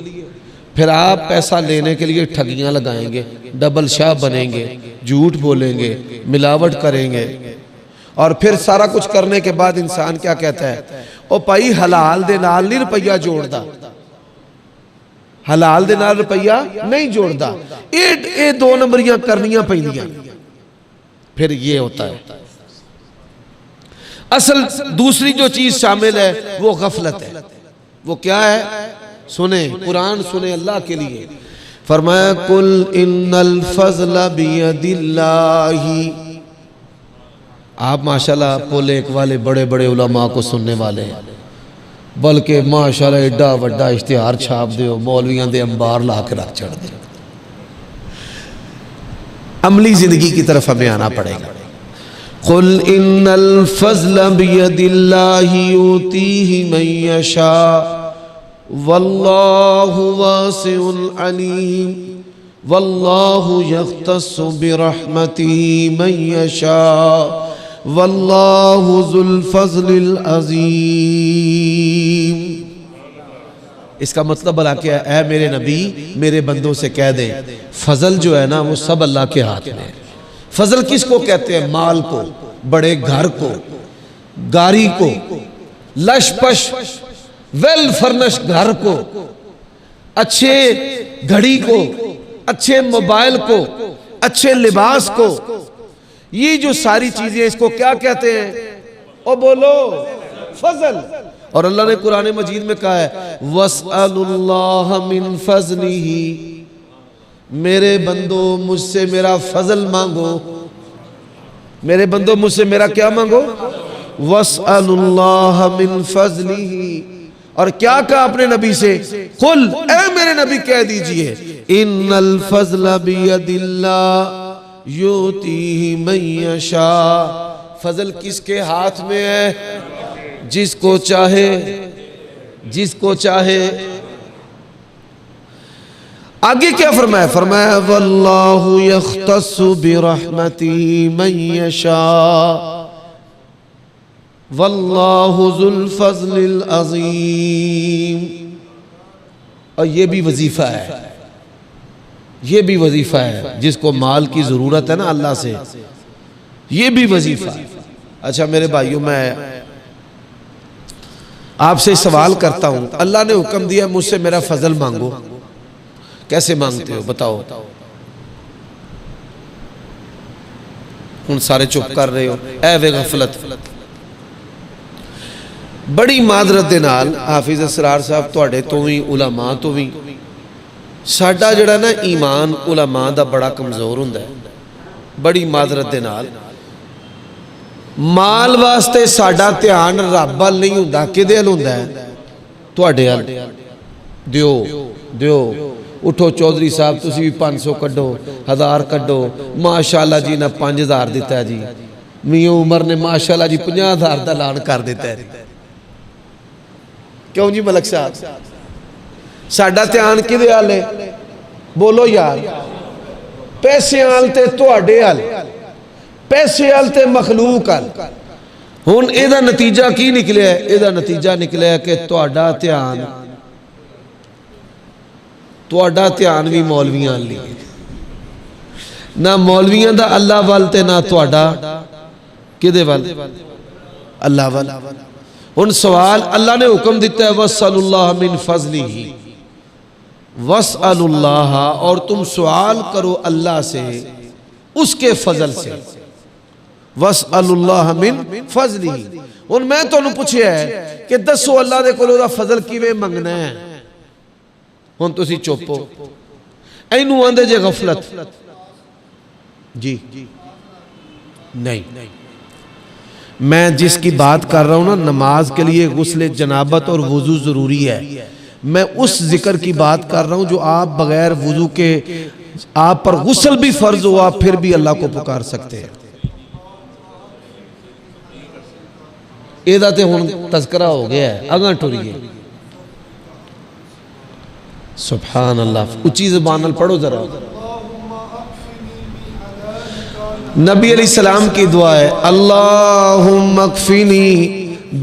پھر آپ پیسہ لینے کے لیے ٹھگیاں لگائیں گے، ڈبل شاہ بنیں گے، جھوٹ بولیں گے، ملاوٹ کریں گے، اور پھر سارا کچھ کرنے کے بعد انسان کیا کہتا ہے؟ او پائی حلال دے نال نہیں روپیہ جوڑ دا، حلال دے نال روپیہ نہیں جوڑ دا، اے دو نمبریاں کرنیاں پہنیاں۔ پھر یہ ہوتا ہے اصل دوسری جو چیز شامل ہے وہ غفلت ہے۔ وہ کیا ہے؟ سنیں قرآن، سنیں اللہ کے لیے۔ فرمایا قل ان الفضل بید اللہ۔ آپ ماشاءاللہ پولیک والے بڑے بڑے علماء کو سننے والے ہیں، بلکہ ماشاءاللہ ایڈا وڈا اشتہار چھاپ دے ہو، مولویاں دے انبار لا کے رکھ چڑھ دے۔ عملی زندگی کی طرف ہمیں آنا پڑے گا۔ قل ان الفضل بید اللہ یؤتیہ من یشاء واللہ واسع علیم واللہ یختص برحمتہ من یشاء واللہ ذو الفضل العظیم۔ اس کا مطلب بلا کیا ہے؟ اے میرے نبی میرے بندوں سے کہہ دیں فضل جو ہے نا وہ سب اللہ کے ہاتھ میں ہے۔ فضل کس کو کہتے ہیں؟ مال کو، بڑے گھر کو، گاڑی کو، لش پش ویل فرنش گھر کو، اچھے گھڑی کو، اچھے موبائل کو، اچھے لباس کو، یہ جو ساری چیزیں اس کو کیا کہتے ہیں؟ او بولو، فضل۔ اور اللہ نے قرآن مجید میں کہا ہے وَاسْأَلُوا اللَّهَ مِن فَضْلِهِ، میرے بندو مجھ سے میرا فضل مانگو، میرے بندو مجھ سے میرا کیا مانگو؟ وَاسْأَلُوا اللَّهَ مِن فَضْلِهِ۔ اور کیا کہا اپنے نبی سے؟ قل، اے میرے نبی کہہ دیجئے ان الفضل بید اللہ یؤتیہ من یشاء، فضل کس کے ہاتھ میں ہے؟ جس کو چاہے، جس کو چاہے۔ آگے کیا فرمایا؟ فرمایا واللہ یختص برحمتہ من یشاء واللہ ذو الفضل العظیم۔ اور یہ بھی وظیفہ ہے، یہ بھی وظیفہ ہے، جس کو مال کی ضرورت ہے نا اللہ سے، یہ بھی وظیفہ ہے۔ اچھا میرے بھائیوں، میں آپ سے سوال کرتا ہوں، اللہ نے حکم دیا مجھ سے میرا فضل مانگو، کیسے مانگتے ہو بتاؤ؟ ان سارے چپ کر رہے ہو، اے وے غفلت۔ بڑی معذرت دے نال حافظ اسرار صاحب تواڈے تو بھی علماء تو بھی ساڈا جڑا نا ایمان علماء دا بڑا کمزور ہوندا ہے۔ بڑی معذرت دے نال مال واسطے ساڈا دھیان رب ول نہیں ہوندا، کدے ول ہوندا ہے؟ تواڈے ول۔ دیو دیو اٹھو چودھری صاحب تسی بھی 500 کڈو، 1000 کڈو، ماشاءاللہ جی نہ 5000 دیتا ہے جی، میاں عمر نے ماشاءاللہ جی 50000 دا اعلان کر دیتا ہے۔ کیوں جی ملک صاحب؟ ساڈا دھیان کدے ول ہے؟ بولو یار۔ پیسے ول تے تواڈے ول، پیسے ول تے مخلوق ول۔ ہن اے دا نتیجہ کی نکلیا ہے؟ اے دا نتیجہ نکلیا ہے کہ تواڈا دھیان بھی مولویاں لی، نہ مولویاں دا اللہ ول تے نہ تواڈا کدے ول؟ اللہ ول۔ ہن سوال، اللہ نے حکم دیتا ہے وَاسْأَلُوا اللَّهَ مِن فَضْلِهِ، وَاسْأَلُ اللَّهَ، اور تم سوال کرو اللہ سے اس کے فضل سے. وَاسْأَلُ اللَّهَ مِن فَضْلِهِ. ان میں تو انہوں پوچھے ہے کہ دسو اللہ دے کولو دا فضل کیویں منگنا ہے. ہن تسی چوپو اینو آندے جے غفلت. جی نہیں، میں جس کی بات کر رہا ہوں نا، نماز کے لیے غسل جنابت اور وضو ضروری ہے. میں اس ذکر کی بات کر رہا ہوں جو آپ بغیر وضو کے، آپ پر غسل بھی فرض ہوا پھر بھی اللہ کو پکار سکتے ہیں. ایدہ تے ہون تذکرہ ہو گیا ہے، اگاں ٹوریے. سبحان اللہ. اچھی زبان پڑھو ذرا. نبی علیہ السلام کی دعا ہے اللہم اکفنی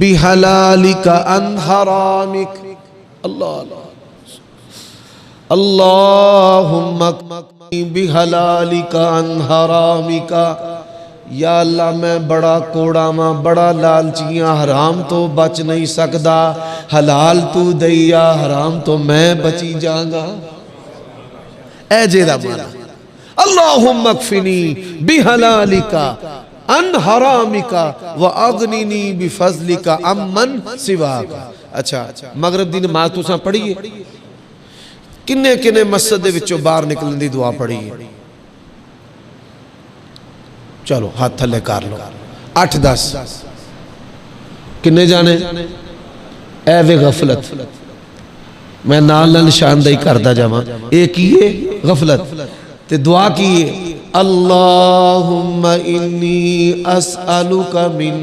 بحلالک عن حرامک. اللہم اکفنی بحلالک عن حرامک. یا اللہ میں بڑا کوڑا ماں، بڑا لالچیاں، حرام تو بچ نہیں سکدا، حلال تو دیا، حرام تو میں بچی جاگا. اے جیدہ مانا اللہم اکفنی بحلالک عن حرامک واغننی بفضلک عمن سواک. اچھا مغرب دی نماز تساں پڑھیے؟ کنے کنے مسجد دے وچوں باہر نکلن دی دعا پڑھیے؟ چلو ہاتھ تھلے کر لو. 8-10 کنے جانے؟ اے وے غفلت. میں نال نشاندہی کردہ جاواں. ایک یہ غفلت تے دعا کیے اللہم انی اسألک من.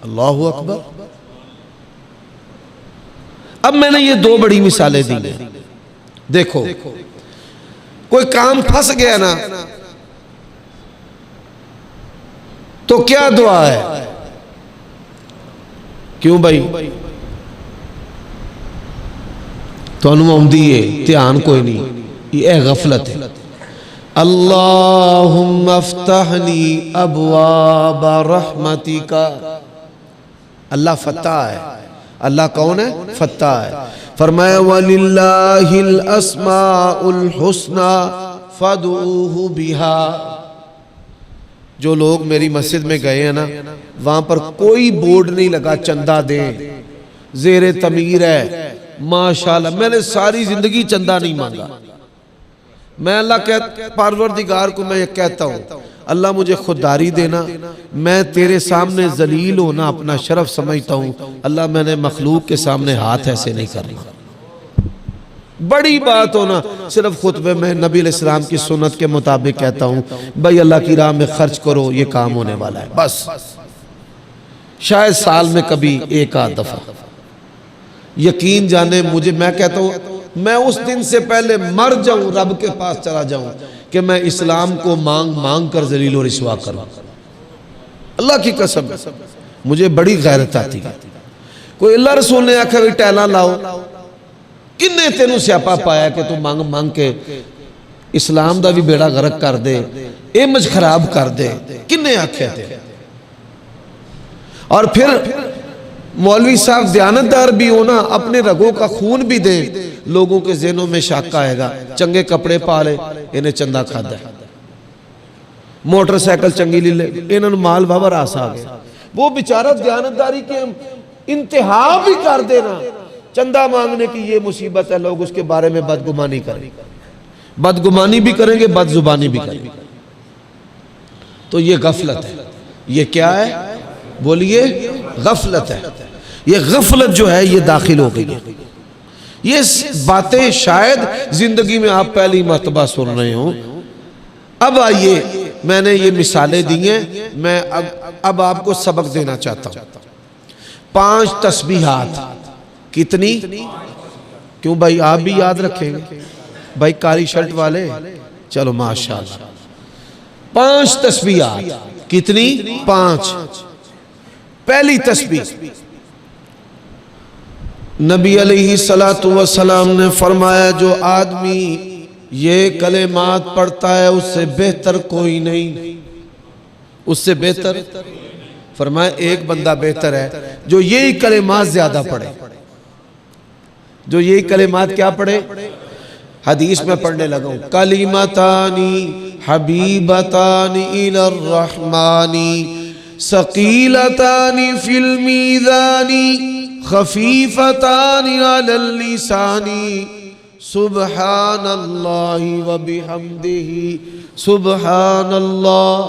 اللہ اکبر. اب میں نے یہ 2 بڑی مثالیں دی ہیں. دیکھو کوئی کام پھنس گیا نا تو کیا دعا ہے؟ کیوں بھائی تو انہوں دیئے تیان کوئی نہیں. یہ غفلت ہے. اللہم افتحنی ابواب رحمتک. اللہ فتح ہے. اللہ کون ہے؟ فتح ہے. فرمایا وَلِلَّهِ الْأَسْمَاءُ الْحُسْنَى فَادْعُوهُ بِهَا. جو لوگ میری مسجد میں گئے ہیں نا، وہاں پر کوئی بورڈ نہیں لگا چندہ دیں، زیر تمیر ہے. ماشاءاللہ میں نے ساری زندگی چندہ نہیں مانگا. میں اللہ پروردگار کو میں یہ کہتا ہوں اللہ مجھے خودداری دینا، میں تیرے سامنے ذلیل ہونا اپنا شرف سمجھتا ہوں. اللہ میں نے مخلوق کے سامنے ہاتھ ایسے نہیں کرنا. بڑی بات ہونا صرف خطبے میں نبی علیہ السلام کی سنت کے مطابق کہتا ہوں بھائی اللہ کی راہ میں خرچ کرو، یہ کام ہونے والا ہے. بس شاید سال میں کبھی 1-8 دفعہ. یقین جانے مجھے، میں کہتا ہوں میں اس دن سے پہلے مر جاؤں رب کے پاس چلا جاؤں کہ میں اسلام کو مانگ مانگ کر ذلیل و رسوا کروں. اللہ کی قسم مجھے بڑی غیرت آتی ہے. کوئی اللہ رسول نے آکھا بھی ٹیلہ لاؤ، کنے تینوں سیاپا پایا کہ تو مانگ مانگ کے اسلام دا بھی بیڑا غرق کر دے، امیج خراب کر دے. کنے آکھے تھے؟ اور پھر مولوی صاحب دیانتدار بھی ہونا، اپنے رگوں کا خون بھی دیں، لوگوں کے ذہنوں میں شک آئے گا. چنگے کپڑے پالے انہیں چندہ کھادا ہے، موٹر سائیکل چنگی لے لے انہوں مال بابا راس آ گئے. وہ بیچارہ دیانتداری کے انتہا بھی کر دینا. چندہ مانگنے کی یہ مصیبت ہے، لوگ اس کے بارے میں بدگمانی کریں، بدگمانی بھی کریں گے، بد زبانی بھی کریں گے. تو یہ غفلت ہے. یہ کیا ہے؟ بولیے غفلت ہے. یہ غفلت جو ہے یہ داخل ہو گئی ہے. یہ باتیں شاید زندگی میں آپ پہلی مرتبہ سن رہے ہوں. اب آئیے میں نے یہ مثالیں دی ہیں، میں اب آپ کو سبق دینا چاہتا ہوں. 5 تسبیحات. کتنی؟ کیوں بھائی آپ بھی یاد رکھیں گے بھائی کاری شرٹ والے؟ چلو ماشاءاللہ. 5 تسبیحات. کتنی؟ 5. پہلی تسبیح نبی علیہ السلام نے فرمایا جو آدمی یہ کلمات پڑھتا ہے اس سے بہتر کوئی نہیں. اس سے بہتر فرمایا ایک بندہ بہتر ہے جو یہی کلمات زیادہ پڑھے. جو یہی کلمات کیا پڑھے؟ حدیث میں پڑھنے لگا ہوں، کلمتانی حبیبتانی الی الرحمانی ثقیلتانی فی المیزانی خفیفتانی علی اللسانی سبحان اللہ و بحمدہ سبحان اللہ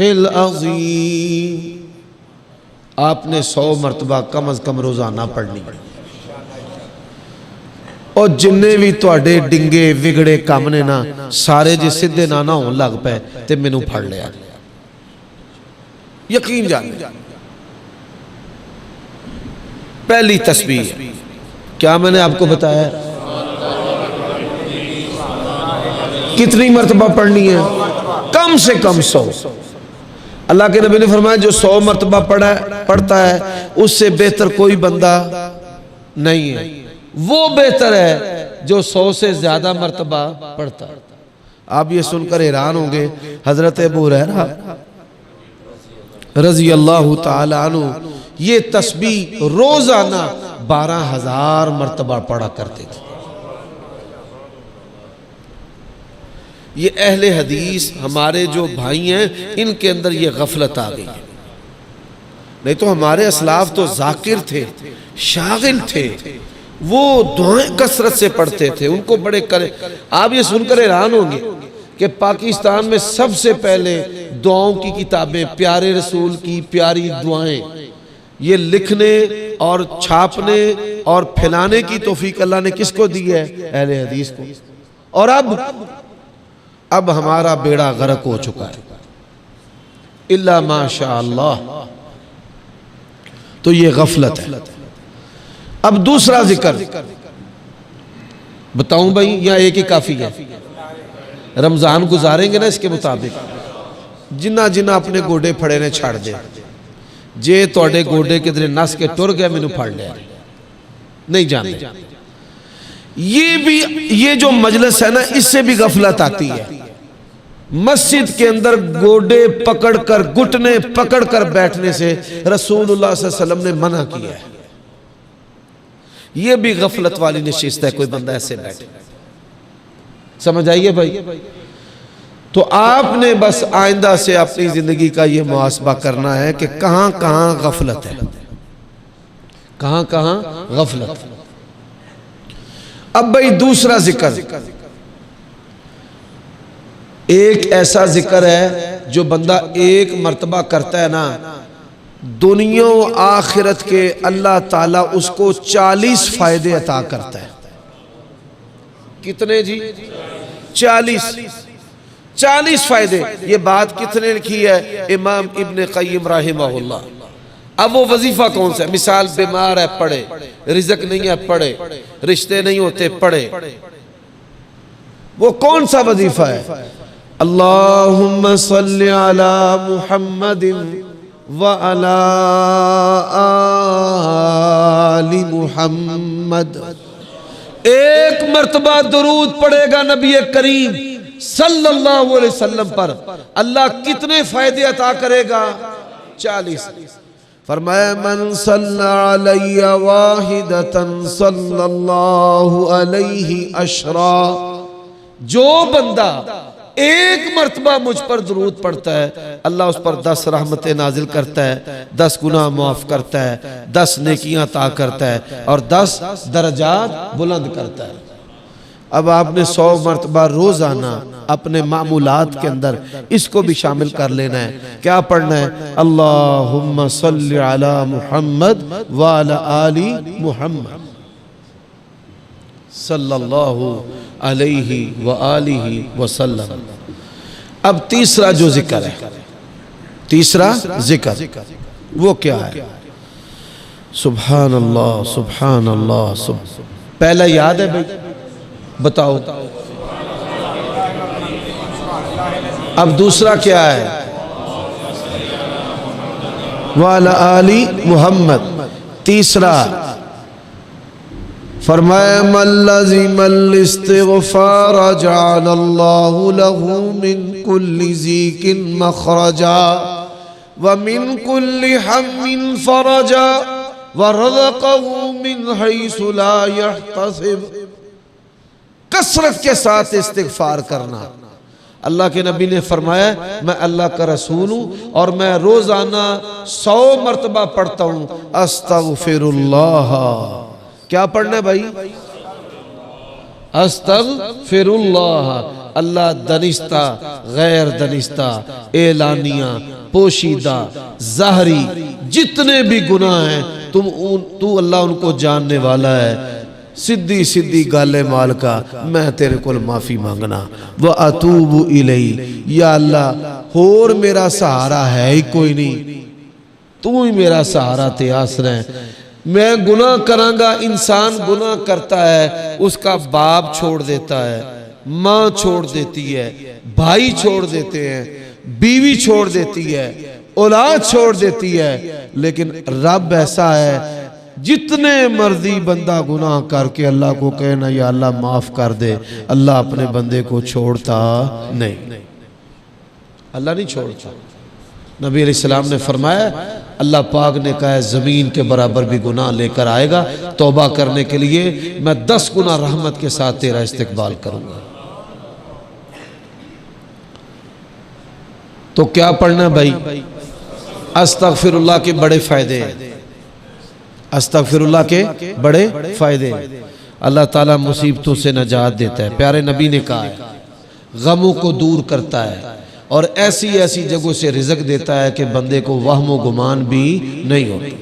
العظیم۔ آپ نے 100 مرتبہ کم از کم روزانہ پڑھنی پڑی، اور جننے بھی تواڈے ڈنگے وگڑے کام نے نا سارے جے سدھے نہ ہون لگ پے تے مینوں پڑھ لیا، یقین جان۔ پہلی تسبیح کیا میں نے آپ کو بتایا ہے؟ کتنی مرتبہ پڑھنی ہے؟ کم سے کم 100۔ اللہ کے نبی نے فرمایا جو 100 مرتبہ پڑھتا ہے اس سے بہتر کوئی بندہ نہیں ہے، وہ بہتر ہے جو 100 سے زیادہ مرتبہ پڑھتا ہے۔ آپ یہ سن کر حیران ہوں گے، حضرت ابو ہریرہ رضی اللہ تعالی عنہ یہ تسبیح روزانہ 12,000 مرتبہ پڑھا کرتے تھے۔ یہ اہل حدیث ہمارے جو بھائی ہیں ان کے اندر یہ غفلت آ گئی ہے، نہیں تو ہمارے اسلاف تو ذاکر تھے، شاغل تھے، وہ دعائیں کثرت سے پڑھتے تھے، ان کو بڑے کرے۔ آپ یہ سن کر حیران ہوں گے کہ پاکستان میں سب سے پہلے دعاؤں کی کتابیں، پیارے رسول کی پیاری دعائیں، یہ لکھنے اور چھاپنے اور پھیلانے کی توفیق اللہ نے کس کو دی ہے؟ اہل حدیث کو۔ اور اب ہمارا بیڑا غرق ہو چکا ہے، الا ماشاء اللہ۔ تو یہ غفلت ہے۔ اب دوسرا ذکر بتاؤں بھائی، یا ایک ہی کافی ہے؟ رمضان گزاریں گے نا اس کے مطابق، جنہ جنہ اپنے گوڑے پھڑے نے چھاڑ دے، جے توڑے گوڑے کے در نس کے ٹر گئے مینوں پھڑ لیا، نہیں جانے۔ یہ جو مجلس ہے نا اس سے بھی غفلت آتی ہے۔ مسجد کے اندر گوڑے پکڑ کر، گھٹنے پکڑ کر بیٹھنے سے رسول اللہ صلی اللہ علیہ وسلم نے منع کیا ہے۔ یہ بھی غفلت والی نشست ہے، کوئی بندہ ایسے بیٹھے، سمجھ آئیے بھائی؟ تو آپ نے بس آئندہ سے اپنی زندگی کا یہ محاسبہ کرنا ہے کہ کہاں کہاں غفلت ہے، کہاں کہاں غفلت۔ اب بھائی دوسرا ذکر، ایک ایسا ذکر ہے جو بندہ ایک مرتبہ کرتا ہے نا، دنیا و آخرت کے اللہ تعالیٰ اس کو 40 فائدے عطا کرتا ہے۔ کتنے جی؟ 40 فائدے۔ یہ بات کتنے لکھی ہے؟ امام ابن قیم رحمہ اللہ۔ اب وہ وظیفہ کون سا ہے؟ مثال بیمار ہے پڑھے، رزق نہیں ہے پڑھے، رشتے نہیں ہوتے پڑھے، وہ کون سا وظیفہ ہے؟ اللہم صلی علی محمد وعلی آل محمد۔ ایک مرتبہ درود پڑھے گا نبی کریم صلی اللہ علیہ وسلم پر، اللہ کتنے فائدے عطا کرے گا؟ 40۔ فرمایا من صلی علی واحدتا صلی اللہ علیہ عشرا، جو بندہ ایک مرتبہ مجھ پر درود پڑھتا ہے اللہ اس پر 10 رحمتیں نازل کرتا ہے، 10 گناہ معاف کرتا ہے، 10 نیکیاں عطا کرتا ہے اور 10 درجات بلند کرتا ہے۔ اب آپ نے 100 مرتبہ روزانہ اپنے معمولات کے اندر اس کو بھی شامل کر لینا ہے۔ کیا پڑھنا ہے؟ اللہم صلی علی محمد وعلی آل محمد صلی اللہ علیہ وآلہ وسلم۔ اب تیسرا جو ذکر ہے، تیسرا ذکر وہ کیا ہے؟ سبحان اللہ سبحان اللہ۔ پہلا یاد ہے بھائی؟ بتاؤ۔ اب دوسرا کیا ہے؟ وعلی آل محمد۔ تیسرا فرمایا من لزم الاستغفار جعل اللہ له من كل ضیق مخرجا ومن كل هم فرجا وَرَزَقَهُ مِنْ حَيْثُ لَا يَحْتَسِبُ، کثرت کے ساتھ استغفار کرنا۔ اللہ کے نبی نے فرمایا میں اللہ کا رسول ہوں اور میں روزانہ 100 مرتبہ پڑھتا ہوں استغفر اللہ۔ کیا پڑھنا ہے بھائی؟ استغفر اللہ۔ اللہ دانستہ غیر دانستہ، اعلانیہ پوشیدہ ظاہری جتنے بھی گناہ ہیں تو اللہ ان کو جاننے والا ہے۔ سدھی سدھی گالے مال کا میں تیرے کو معافی مانگنا، وَأَتُوبُ إِلَيْهِ، یا اللہ اور میرا سہارا ہے ہی کوئی نہیں، تو ہی میرا سہارا تے آسرا ہے۔ میں گناہ کراں گا، انسان گناہ کرتا ہے، اس کا باپ چھوڑ دیتا ہے، ماں چھوڑ دیتی ہے، بھائی چھوڑ دیتے ہیں، بیوی چھوڑ دیتی ہے، اولاد چھوڑ دیتی ہے، لیکن رب ایسا ہے جتنے مرضی بندہ گناہ کر کے اللہ کو کہنا یا اللہ معاف کر دے، اللہ اپنے بندے کو چھوڑتا نہیں، اللہ نہیں چھوڑتا۔ نبی علیہ السلام نے فرمایا اللہ پاک نے کہا ہے زمین کے برابر بھی گناہ لے کر آئے گا، توبہ کرنے کے لیے میں 10 گنا رحمت کے ساتھ تیرا استقبال کروں گا۔ تو کیا پڑھنا بھائی؟ استغفر اللہ کے بڑے فائدے ہیں، استغفر اللہ کے بڑے فائدے ہیں۔ اللہ تعالیٰ مصیبتوں سے نجات دیتا ہے، پیارے نبی نے کہا ہے غموں کو دور کرتا ہے اور ایسی ایسی جگہوں سے رزق دیتا ہے کہ بندے کو وہم و گمان بھی نہیں ہوتا۔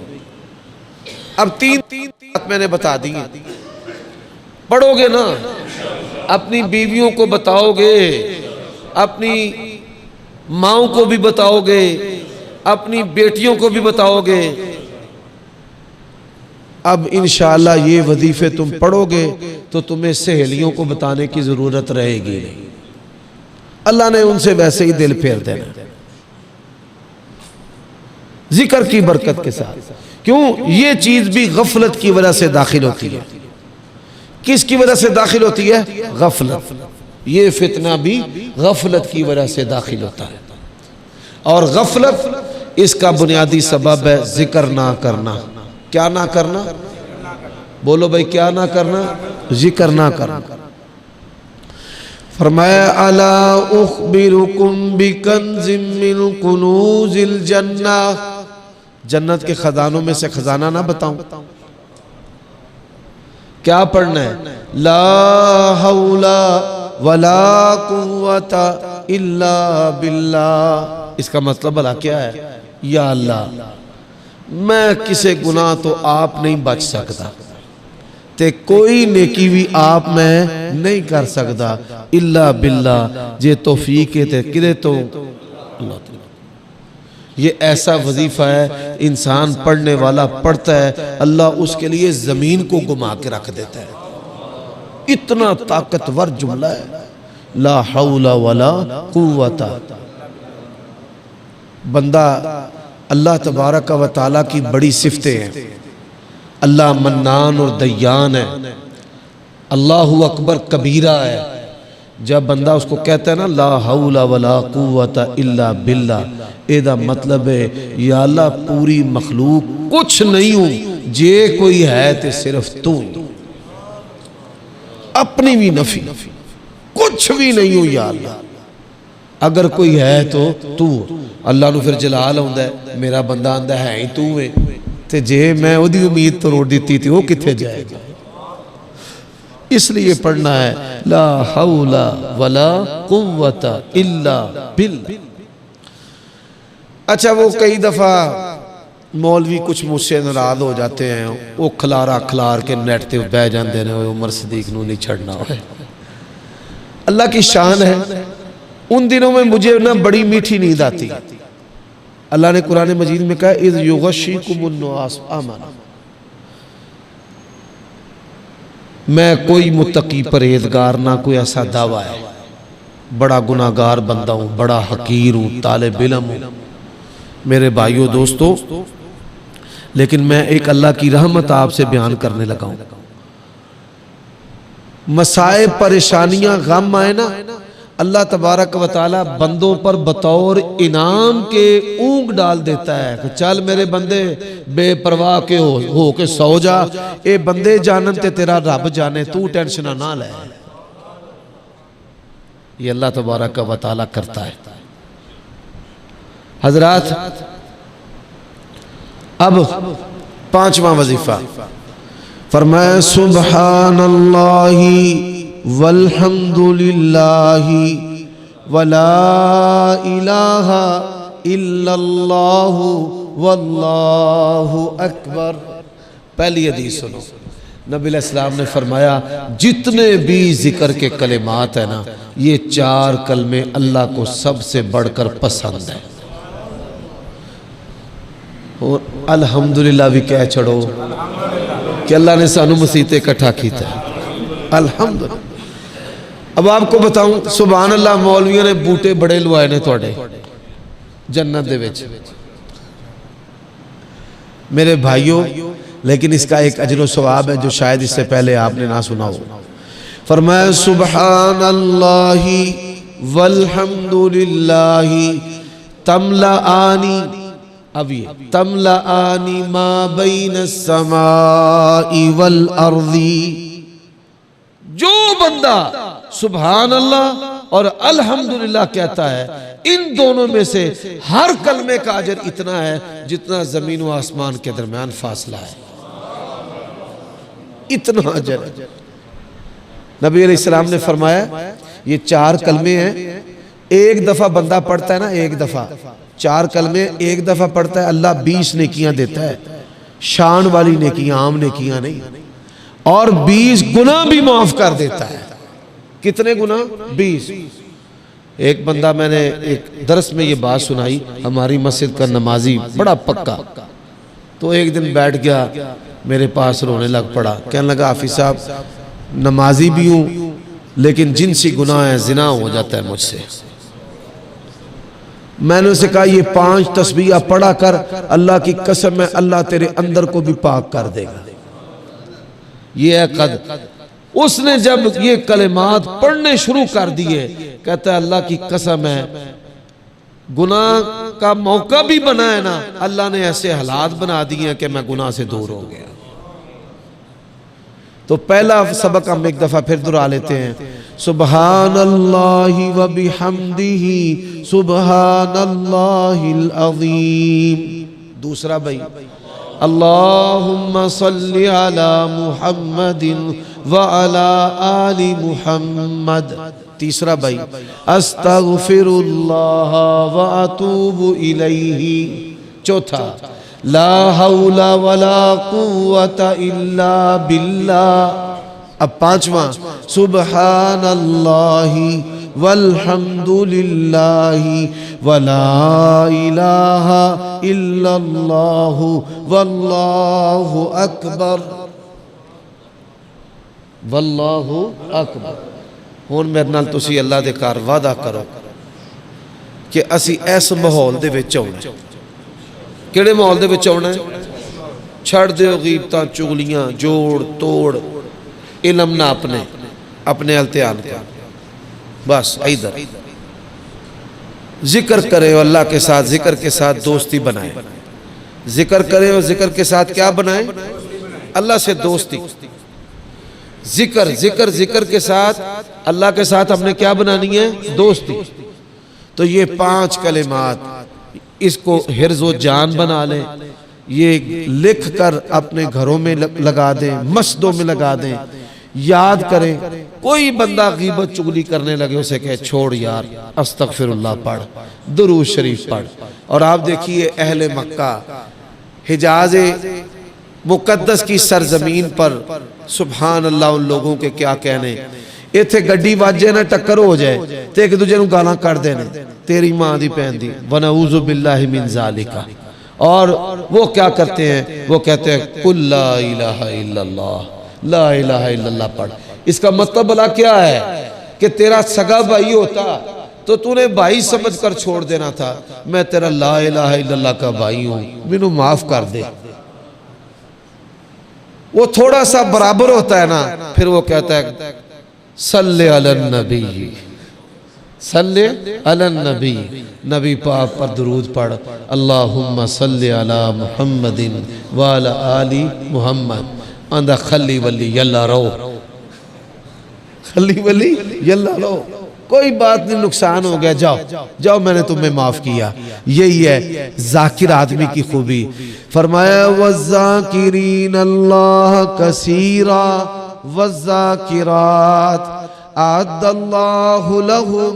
اب تین بات میں نے بتا دی، پڑھو گے نا، اپنی بیویوں کو بتاؤ گے، اپنی ماؤں کو بھی بتاؤ گے، اپنی بیٹیوں کو بھی بتاؤ گے۔ اب انشاءاللہ یہ وظیفے تم پڑھو گے تو تمہیں سہیلیوں کو بتانے کی ضرورت رہے گی نہیں، اللہ نے ان سے ویسے ہی دل پھیر دینا ذکر کی برکت کے ساتھ۔ کیوں؟ یہ چیز بھی غفلت کی وجہ سے داخل ہوتی ہے۔ کس کی وجہ سے داخل ہوتی ہے؟ غفلت۔ یہ فتنہ بھی غفلت کی وجہ سے داخل ہوتا ہے، اور غفلت اس کا بنیادی سبب ہے ذکر نہ کرنا۔ کیا نہ کرنا؟ بولو بھائی، کیا نہ کرنا؟ ذکر نہ کرنا۔ فرمایا الا اخبرکم بکنز من کنوز الجنہ، جنت کے خزانوں میں سے خزانہ نہ بتاؤں؟ کیا پڑھنا ہے؟ لا حول ولا قوت الا باللہ۔ اس کا مطلب بھلا کیا ہے؟ یا اللہ میں کسے گناہ تو آپ نہیں بچ سکتا، تے کوئی نیکی بھی آپ میں نہیں کر سکتا، الا باللہ جے توفیق تے کدے تو اللہ تعالیٰ۔ یہ ایسا وظیفہ ہے انسان پڑھنے والا پڑھتا ہے، اللہ اس کے لیے زمین کو گما کے رکھ دیتا ہے۔ اتنا طاقتور جملہ ہے، لا حول ولا قوت۔ بندہ اللہ تبارک و تعالیٰ کی بڑی صفتیں ہیں، اللہ منان اور دیان ہے، اللہ اکبر کبیرہ ہے۔ جب بندہ اس کو کہتا ہے نا لا حول ولا قوت الا باللہ، ایدہ مطلب ہے یا اللہ پوری مخلوق کچھ نہیں ہوں، جے کوئی ہے تے صرف تو، اپنی بھی نفی، کچھ بھی نہیں ہوں یا اللہ، اگر کوئی ہے تو اللہ نو پھر جلال ہوندہ ہے، میرا بندہ آندہ ہے ہی تو ہے، تے جے میں وہ دی امید تو روڑ دیتی تھی وہ کتھے جائے گا۔ اس لیے پڑھنا ہے لا حول ولا قوت الا باللہ۔ اچھا وہ کئی دفعہ مولوی کچھ مجھ سے ناراض ہو جاتے ہیں، وہ کھلار کے نیٹ تے بہ جاندے نے، عمر صدیق نو نہیں چھڑنا ہوئے۔ اللہ کی شان ہے، ان دنوں میں مجھے نا بڑی میٹھی نیند آتی۔ اللہ نے قرآن مجید میں کہا اذ یغشیکم النعاس آمنا، میں کوئی متقی پرہیزگار نہ کوئی ایسا دعویٰ ہے، بڑا گناہگار بندہ ہوں، بڑا حقیر ہوں، طالب علم ہوں میرے بھائیوں دوستو، لیکن میں ایک اللہ کی رحمت آپ سے بیان کرنے لگا ہوں۔ مسائب پریشانیاں غم آئے نا، اللہ تبارک و تعالی بندوں پر بطور انعام کے اونگ ڈال دیتا ہے کہ چل میرے بندے بے پرواہ کے ہو کے سو جا، اے بندے جانن تے تیرا رب جانے، تو ٹینشنہ نہ لے۔ یہ اللہ تبارک و تعالی کرتا ہے۔ حضرات اب پانچواں وظیفہ فرمائے سبحان اللہ والحمد للہ ولا الہ الا اللہ واللہ اکبر۔ پہلی حدیث سنو، نبی علیہ السلام نے فرمایا جتنے بھی ذکر کے کلمات ہیں نا، یہ چار کلمے اللہ کو سب سے بڑھ کر پسند ہیں۔ اور الحمدللہ بھی کہہ چھڑو کہ اللہ نے سانو مسیح تے اکٹھا کیتا ہے، الحمدللہ۔ اب آپ کو بتاؤں سبحان اللہ مولویوں نے بوٹے بڑے لوائے نے توڑے جنت دے وچ میرے بھائیوں، لیکن اس کا ایک اجر و ثواب ہے جو شاید اس سے پہلے آپ نے نہ سنا ہو۔ فرمایا سبحان اللہ والحمد للہ تملأانی، اب یہ تملأانی ما بین السماء والارض۔ جو بندہ سبحان اللہ اور الحمدللہ کہتا ہے، ان دونوں میں سے ہر کلمے کا اجر اتنا ہے جتنا زمین و آسمان کے درمیان فاصلہ ہے، اتنا اجر ہے۔ نبی علیہ السلام نے فرمایا یہ چار کلمے ہیں، ایک دفعہ بندہ پڑھتا ہے نا، ایک دفعہ چار کلمے ایک دفعہ پڑھتا ہے، اللہ 20 نیکیاں دیتا ہے، شان والی نیکیاں، عام نیکیاں نہیں، اور 20 گناہ بھی معاف کر دیتا ہے۔ کتنے گناہ؟ 20۔ ایک بندہ، میں نے ایک درس میں یہ بات سنائی، ہماری مسجد کا نمازی بڑا پکا، تو ایک دن بیٹھ گیا میرے پاس رونے لگ پڑا، کہنے لگا حافظ صاحب نمازی بھی ہوں لیکن جنسی گناہ ہے، زنا ہو جاتا ہے مجھ سے۔ میں نے اسے کہا یہ 5 تسبیح پڑھا کر، اللہ کی قسم ہے اللہ تیرے اندر کو بھی پاک کر دے گا۔ یہ ہے قد۔ اس نے جب یہ کلمات پڑھنے شروع کر دیے، کہتا ہے اللہ کی قسم ہے گناہ کا موقع بھی بنا ہے نا، اللہ نے ایسے حالات بنا دیے کہ میں گناہ سے دور ہو گیا۔ تو پہلا سبق ہم ایک دفعہ پھر دہرا لیتے ہیں، سبحان اللہ و بحمدہ سبحان اللہ العظیم۔ دوسرا بھائی اللہم صلی علی محمد وعلی آل محمد۔ تیسرا بھائی استغفر اللہ واتوب الیہ۔ چوتھا لا حول ولا قوت الا باللہ۔ اب پانچواں سبحان اللہ والحمد للہ ولا الہ الا اللہ واللہ اکبر، واللہ اکبر۔ ہون میرے نال تسی اللہ دے کار وعدہ کرو کہ اسی ایس ماحول دے وچ ہونا۔ کیڑے ماحول دے وچ ہونا ہے؟ چھڑ دیو غیبتاں چغلیاں جوڑ توڑ، علم نہ اپنے التیان کا، بس ادھر ذکر کرے اور اللہ کے ساتھ ذکر کے ساتھ دوستی بنائے، ذکر کرے اور ذکر کے ساتھ کیا بنائے؟ اللہ سے دوستی۔ ذکر ذکر ذکر کے ساتھ اللہ کے ساتھ ہم نے کیا بنانی ہے؟ دوستی۔ تو یہ 5 کلمات اس کو حرز و جان بنا لیں، یہ لکھ کر اپنے گھروں میں لگا دیں، مسجدوں میں لگا دیں، یاد کریں۔ کوئی بندہ غیبت چغلی کرنے لگے اسے کہے چھوڑ یار، استغفر اللہ پڑھ، درود شریف پڑھ۔ اور آپ دیکھیے اہل مکہ، حجاز مقدس کی سرزمین پر سبحان اللہ ان لوگوں کے کیا کہنے، ایتھے گڈی واجے نہ ٹکر ہو جائے تے ایک دوجے نوں گالاں کر دینے، تیری ماں دی پہن دی، ونعوذ باللہ من ذالک۔ اور وہ کیا کرتے ہیں؟ وہ کہتے ہیں قل لا الہ الا اللہ، لا الہ الا اللہ پڑھ۔ اس کا مطلب بلا کیا ہے کہ تیرا سگا بھائی ہوتا تو تو نے بھائی سمجھ کر چھوڑ دینا تھا، میں تیرا لا الہ الا اللہ کا بھائی ہوں، مینوں معاف کر دے۔ وہ تھوڑا سا برابر ہوتا ہے نا، پھر وہ کہتا ہے صلی علی النبی، صلی علی النبی، نبی پاک پر درود پڑھ، اللہم صلی علی محمد وعلی آل محمد، اندہ خلی ولی یلا رہو، خلی ولی یلا رہو، کوئی بات نہیں، نقصان ہو گیا، جاؤ جاؤ، میں نے تمہیں معاف کیا۔ یہی ہے ذاکر آدمی کی خوبی۔ فرمایا وَالذَّاكِرِينَ اللَّهَ كَثِيرًا وَالذَّاكِرَاتِ أَعَدَّ اللَّهُ لَهُمْ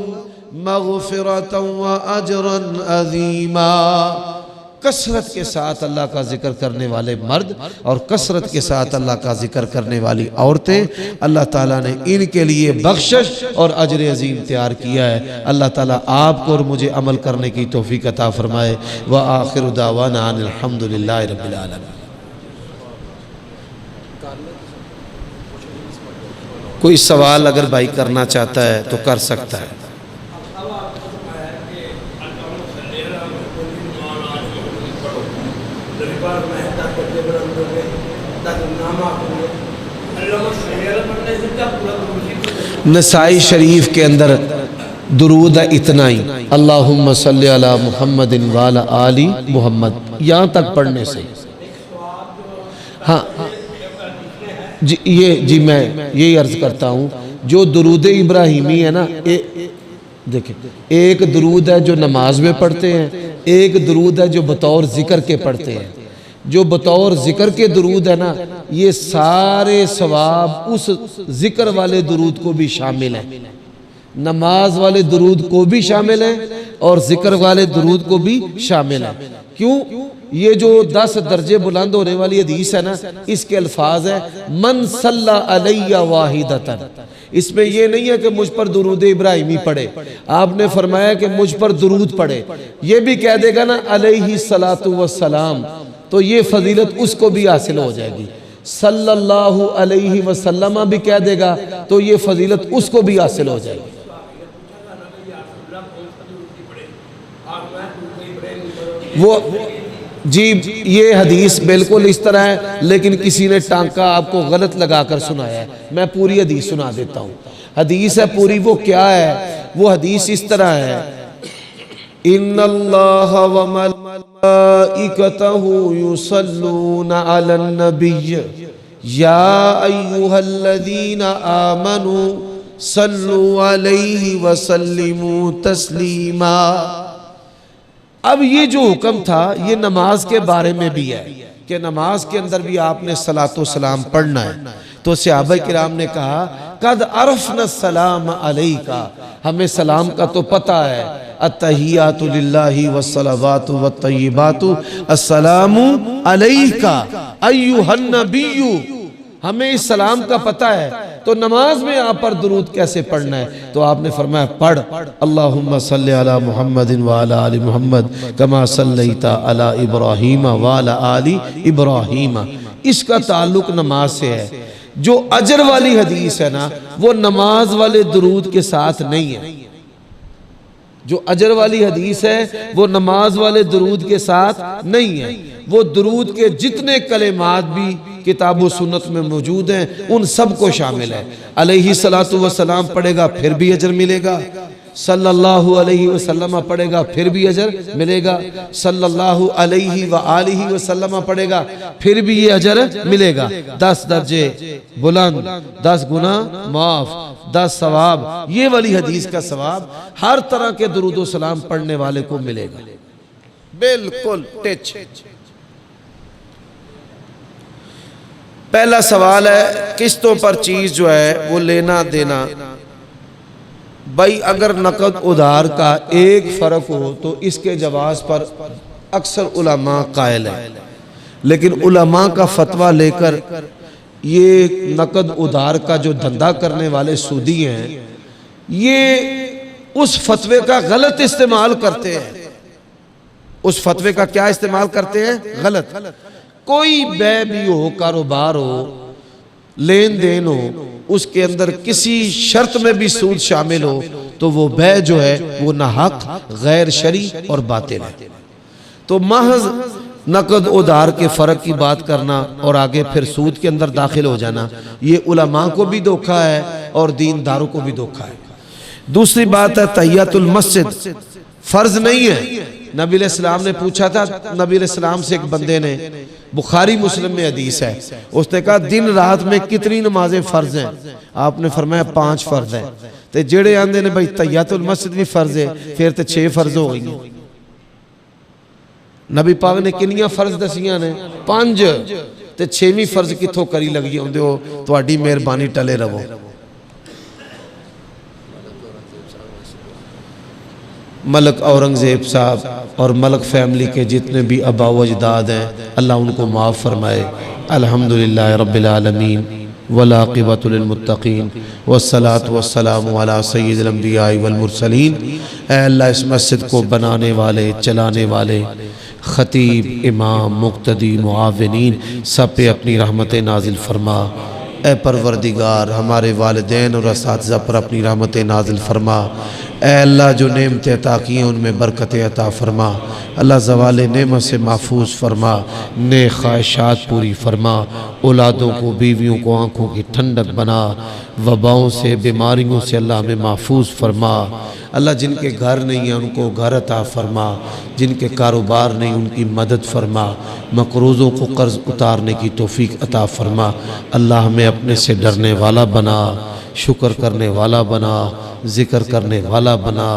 مَغْفِرَةً وَأَجْرًا عَظِيمًا۔ کثرت کے ساتھ اللہ کا ذکر کرنے والے مرد اور کثرت کے ساتھ اللہ کا ذکر کرنے والی عورتیں، اللہ تعالیٰ نے ان کے لیے بخشش اور اجر عظیم تیار کیا ہے۔ اللہ تعالیٰ آپ کو اور مجھے عمل کرنے کی توفیق عطا فرمائے۔ وآخر دعوانا ان الحمدللہ رب العالمین۔ کوئی سوال اگر بھائی کرنا چاہتا ہے تو کر سکتا ہے۔ نسائی شریف کے اندر درود ہے اتنا ہی، اللہم صلی علی محمد وعلی آل محمد، یہاں تک پڑھنے سے۔ ہاں جی میں یہی عرض کرتا ہوں، جو درود ابراہیمی ہے نا، دیکھیں ایک درود ہے جو نماز میں پڑھتے ہیں، ایک درود ہے جو بطور ذکر کے پڑھتے ہیں۔ جو بطور ذکر کے درود ہے نا، یہ سارے ثواب اس ذکر والے درود کو بھی شامل ہیں، نماز والے درود کو بھی شامل ہیں اور ذکر والے درود کو بھی شامل ہیں۔ کیوں؟ یہ جو 10 درجے بلند ہونے والی حدیث ہے نا، اس کے الفاظ ہیں من صلی علی واحدۃ، اس میں یہ نہیں ہے کہ مجھ پر درود ابراہیمی پڑھے، آپ نے فرمایا کہ مجھ پر درود پڑھے۔ یہ بھی کہہ دے گا نا علیہ الصلاۃ والسلام، تو یہ فضیلت اس کو بھی حاصل ہو جائے گی۔ صلی اللہ علیہ وسلم بھی کہہ دے گا تو یہ فضیلت اس کو بھی حاصل ہو جائے گی۔ وہ جی یہ حدیث بالکل اس طرح ہے، لیکن کسی نے ٹانکا آپ کو غلط لگا کر سنایا ہے۔ میں پوری حدیث سنا دیتا ہوں۔ حدیث ہے پوری، وہ کیا ہے؟ وہ حدیث اس طرح ہے، ان اللہ وملائکتہ یصلون علی النبی یا ایہا الذین آمنوا صلوا علیہ وسلموا تسلیما۔ اب یہ جو حکم تھا یہ نماز کے بارے میں بھی ہے کہ نماز کے اندر بھی آپ نے صلاۃ و سلام پڑھنا ہے۔ تو صحابہ کرام نے کہا قد عرفنا السلام علیکا، ہمیں سلام کا تو پتہ ہے، التحیات للہ والصلوات والطیبات السلام علیکا ایہا النبی، ہمیں اس سلام کا پتہ ہے، تو نماز میں آپ پر درود کیسے پڑھنا ہے؟ تو آپ نے فرمایا پڑھ اللہم صلی علی محمد وعلی آل محمد کما صلیت علی ابراہیم وعلی آل ابراہیم۔ اس کا تعلق نماز سے ہے۔ جو اجر والی حدیث ہے نا، وہ نماز والے درود کے ساتھ نہیں ہے۔ جو اجر والی حدیث ہے وہ نماز والے درود کے ساتھ نہیں ہے۔ وہ درود کے جتنے کلمات بھی کتاب و سنت میں موجود ہیں ان سب کو شامل ہے۔ علیہ الصلوۃ والسلام پڑھے گا پھر بھی اجر ملے گا، صلی اللہ علیہ وسلم پڑھے گا پھر بھی اجر ملے گا، صلی اللہ علیہ وآلہ وسلم پڑھے گا پھر بھی یہ اجر ملے گا۔ 10 درجے بلند، 10 گناہ معاف، 10 ثواب، یہ والی حدیث کا ثواب ہر طرح کے درود و سلام پڑھنے والے کو ملے گا، بالکل ٹچ۔ پہلا سوال ہے قسطوں پر چیز جو ہے وہ لینا دینا۔ بھائی اگر نقد ادھار کا ایک فرق ہو تو اس کے جواز پر اکثر علماء قائل ہیں، لیکن علماء کا فتویٰ لے کر یہ نقد ادھار کا جو دھندا کرنے والے سودی ہیں یہ اس فتوے کا غلط استعمال کرتے ہیں۔ اس فتوے کا کیا استعمال کرتے ہیں؟ غلط۔ کوئی بے بھی ہو، کاروبار ہو، لین دین ہو، اس کے اندر کسی شرط میں بھی سود شامل ہو تو وہ بے جو ہے وہ ناحق، غیر شرعی اور باطل ہے۔ تو محض نقد ادھار کے فرق کی بات کرنا اور آگے پھر سود کے اندر داخل ہو جانا، یہ علماء کو بھی دھوکہ ہے اور دینداروں کو بھی دھوکہ ہے۔ دوسری بات ہے تحیۃ المسجد فرض نہیں ہے. نبی علیہ السلام نے پوچھا تھا نبی علیہ السلام سے ایک بندے نے, بخاری مسلم میں حدیث ہے, اس نے کہا دن رات میں کتنی نمازیں فرض ہیں؟ آپ نے فرمایا 5 فرض ہیں. تے جڑے آندے نے بھائی تحیۃ المسجد بھی فرض ہے, پھر تے 6 فرض ہو گئی ہیں. نبی پاک نے کنیاں فرض دسیاں نے 5 تے 6ویں فرض کتھوں کری لگی ہوندے ہو تہاڈی مہربانی ٹلے رہو. ملک اورنگزیب صاحب اور ملک فیملی کے جتنے بھی آباء و اجداد ہیں اللہ ان کو معاف فرمائے. الحمدللہ رب العالمین والعاقبۃ للمتقین والصلاة والسلام علی سید الانبیاء والمرسلین. اے اللہ اس مسجد کو بنانے والے, چلانے والے, خطیب, امام, مقتدی, معاونین سب پہ اپنی رحمت نازل فرما. اے پروردگار ہمارے والدین اور اساتذہ پر اپنی رحمت نازل فرما. اے اللہ جو نعمتیں عطا کی ہیں ان میں برکت عطا فرما. اللہ زوال نعمت سے محفوظ فرما, نیک خواہشات پوری فرما. اولادوں کو, بیویوں کو آنکھوں کی ٹھنڈک بنا. وباؤں سے, بیماریوں سے اللہ ہمیں محفوظ فرما. اللہ جن کے گھر نہیں ہیں ان کو گھر عطا فرما. جن کے کاروبار نہیں ان کی مدد فرما. مقروضوں کو قرض اتارنے کی توفیق عطا فرما. اللہ ہمیں اپنے سے ڈرنے والا بنا, شکر کرنے والا بنا, ذکر کرنے والا بنا.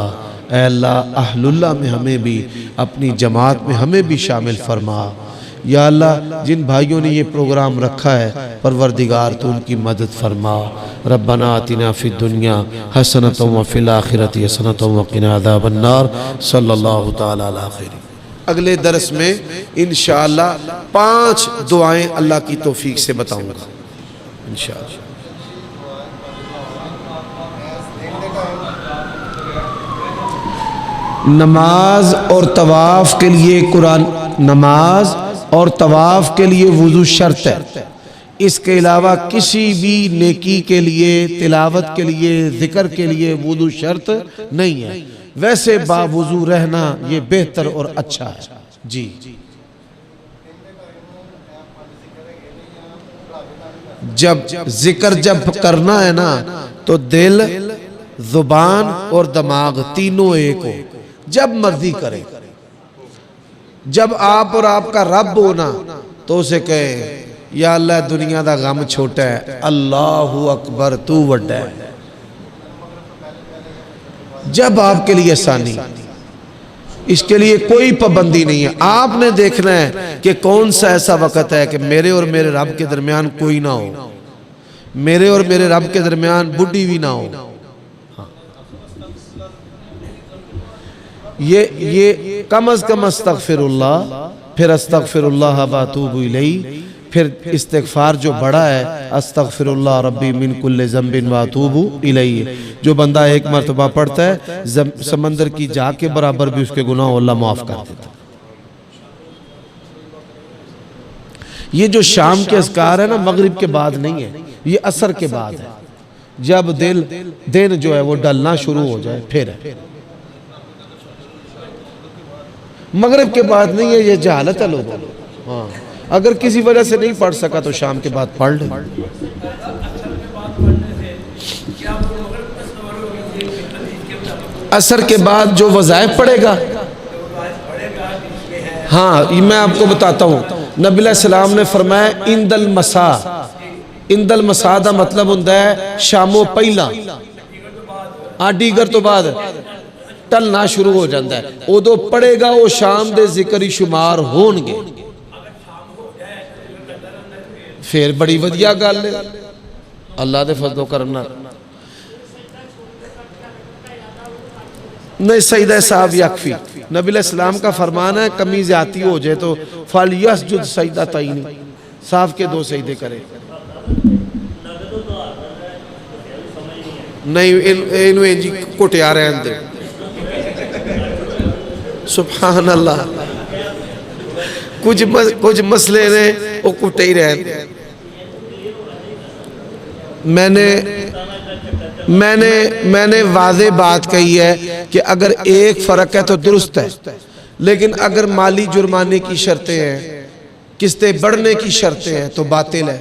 اے اللہ اہل اللہ میں ہمیں بھی, اپنی جماعت میں ہمیں بھی شامل فرما. یا اللہ جن بھائیوں نے یہ پروگرام رکھا ہے پروردگار تو ان کی مدد فرما. ربنا آتنا فی الدنیا حسنۃ وفی الآخرۃ حسنۃ وقنا عذاب النار. صلی اللہ تعالی علی خیر. اگلے درس میں انشاءاللہ 5 دعائیں اللہ کی توفیق سے بتاؤں گا انشاءاللہ. نماز اور طواف کے لیے قرآن, نماز اور طواف کے لیے وضو شرط ہے. اس کے علاوہ کسی بھی نیکی کے لیے, تلاوت کے لیے, ذکر کے لیے وضو شرط نہیں ہے. ویسے باوضو رہنا یہ بہتر اور اچھا ہے. جی جب ذکر جب کرنا ہے نا تو دل, زبان اور دماغ تینوں ایک ہو, جب مرضی کرے. جب آپ اور آپ کا رب ہونا تو اسے کہے یا اللہ دنیا دا غم چھوٹا ہے, اللہ اکبر تو وڈا ہے. جب آپ کے لیے آسانی, اس کے لیے کوئی پابندی نہیں ہے. آپ نے دیکھنا ہے کہ کون سا ایسا وقت ہے کہ میرے اور میرے رب کے درمیان کوئی نہ ہو, میرے اور میرے رب کے درمیان بڈھی بھی نہ ہو. یہ کم از کم استغفر اللہ, پھر استغفر اللہ واتوب الیہ, پھر استغفار جو بڑا ہے استغفر اللہ ربی من کل ذنب واتوب الیہ. جو بندہ ایک مرتبہ پڑھتا ہے سمندر کی جا کے برابر بھی اس کے گناہ اللہ معاف کر دیتا. یہ جو شام کے اذکار ہے نا مغرب کے بعد نہیں ہے, یہ عصر کے بعد ہے. جب دن جو ہے وہ ڈلنا شروع ہو جائے پھر ہے. مغرب کے بعد نہیں ہے, یہ جہالت ہے لوگوں. ہاں اگر کسی وجہ سے نہیں پڑھ سکا تو شام کے بعد پڑھ لیں. عصر کے بعد جو وظائف پڑھے گا, ہاں میں آپ کو بتاتا ہوں. نبی علیہ السلام نے فرمایا اند المسا, اند المسا دا مطلب ہوتا ہے شامو پہلا, دیگر تو بعد ٹلنا شروع ہو جاتا ہے. ادو پڑھے گا وہ شام دے ذکری شمار ہون گے. پھر بڑی ودیا گل ہے اللہ دے فضل و کرم نال. نہیں سجدہ صاحب یکفی. نبی علیہ السلام کا فرمان ہے کمی زیادتی ہو جائے تو فَلْيَسْجُدْ سَجْدَتَيْنِ, صاف کے 2 سجدے کرے. نہیں انہوں جی کٹیا رہے ہیں. سبحان اللہ, کچھ مسئلے نے وہ کٹے ہی رہے ہیں. میں نے واضح بات کہی ہے کہ اگر ایک فرق ہے تو درست ہے, لیکن اگر مالی جرمانے کی شرطیں ہیں, قسطیں بڑھنے کی شرطیں ہیں تو باطل ہے.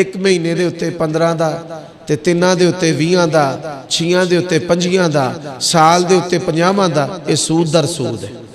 1 ਮਹੀਨੇ ਦੇ ਉੱਤੇ 15 ਦਾ ਤੇ 3 ਦੇ ਉੱਤੇ 20 ਦਾ 6 ਦੇ ਉੱਤੇ 25 ਦਾ ਸਾਲ ਦੇ ਉੱਤੇ 50 ਦਾ ਇਹ ਸੂਦ ਦਰ ਸੂਦ ਹੈ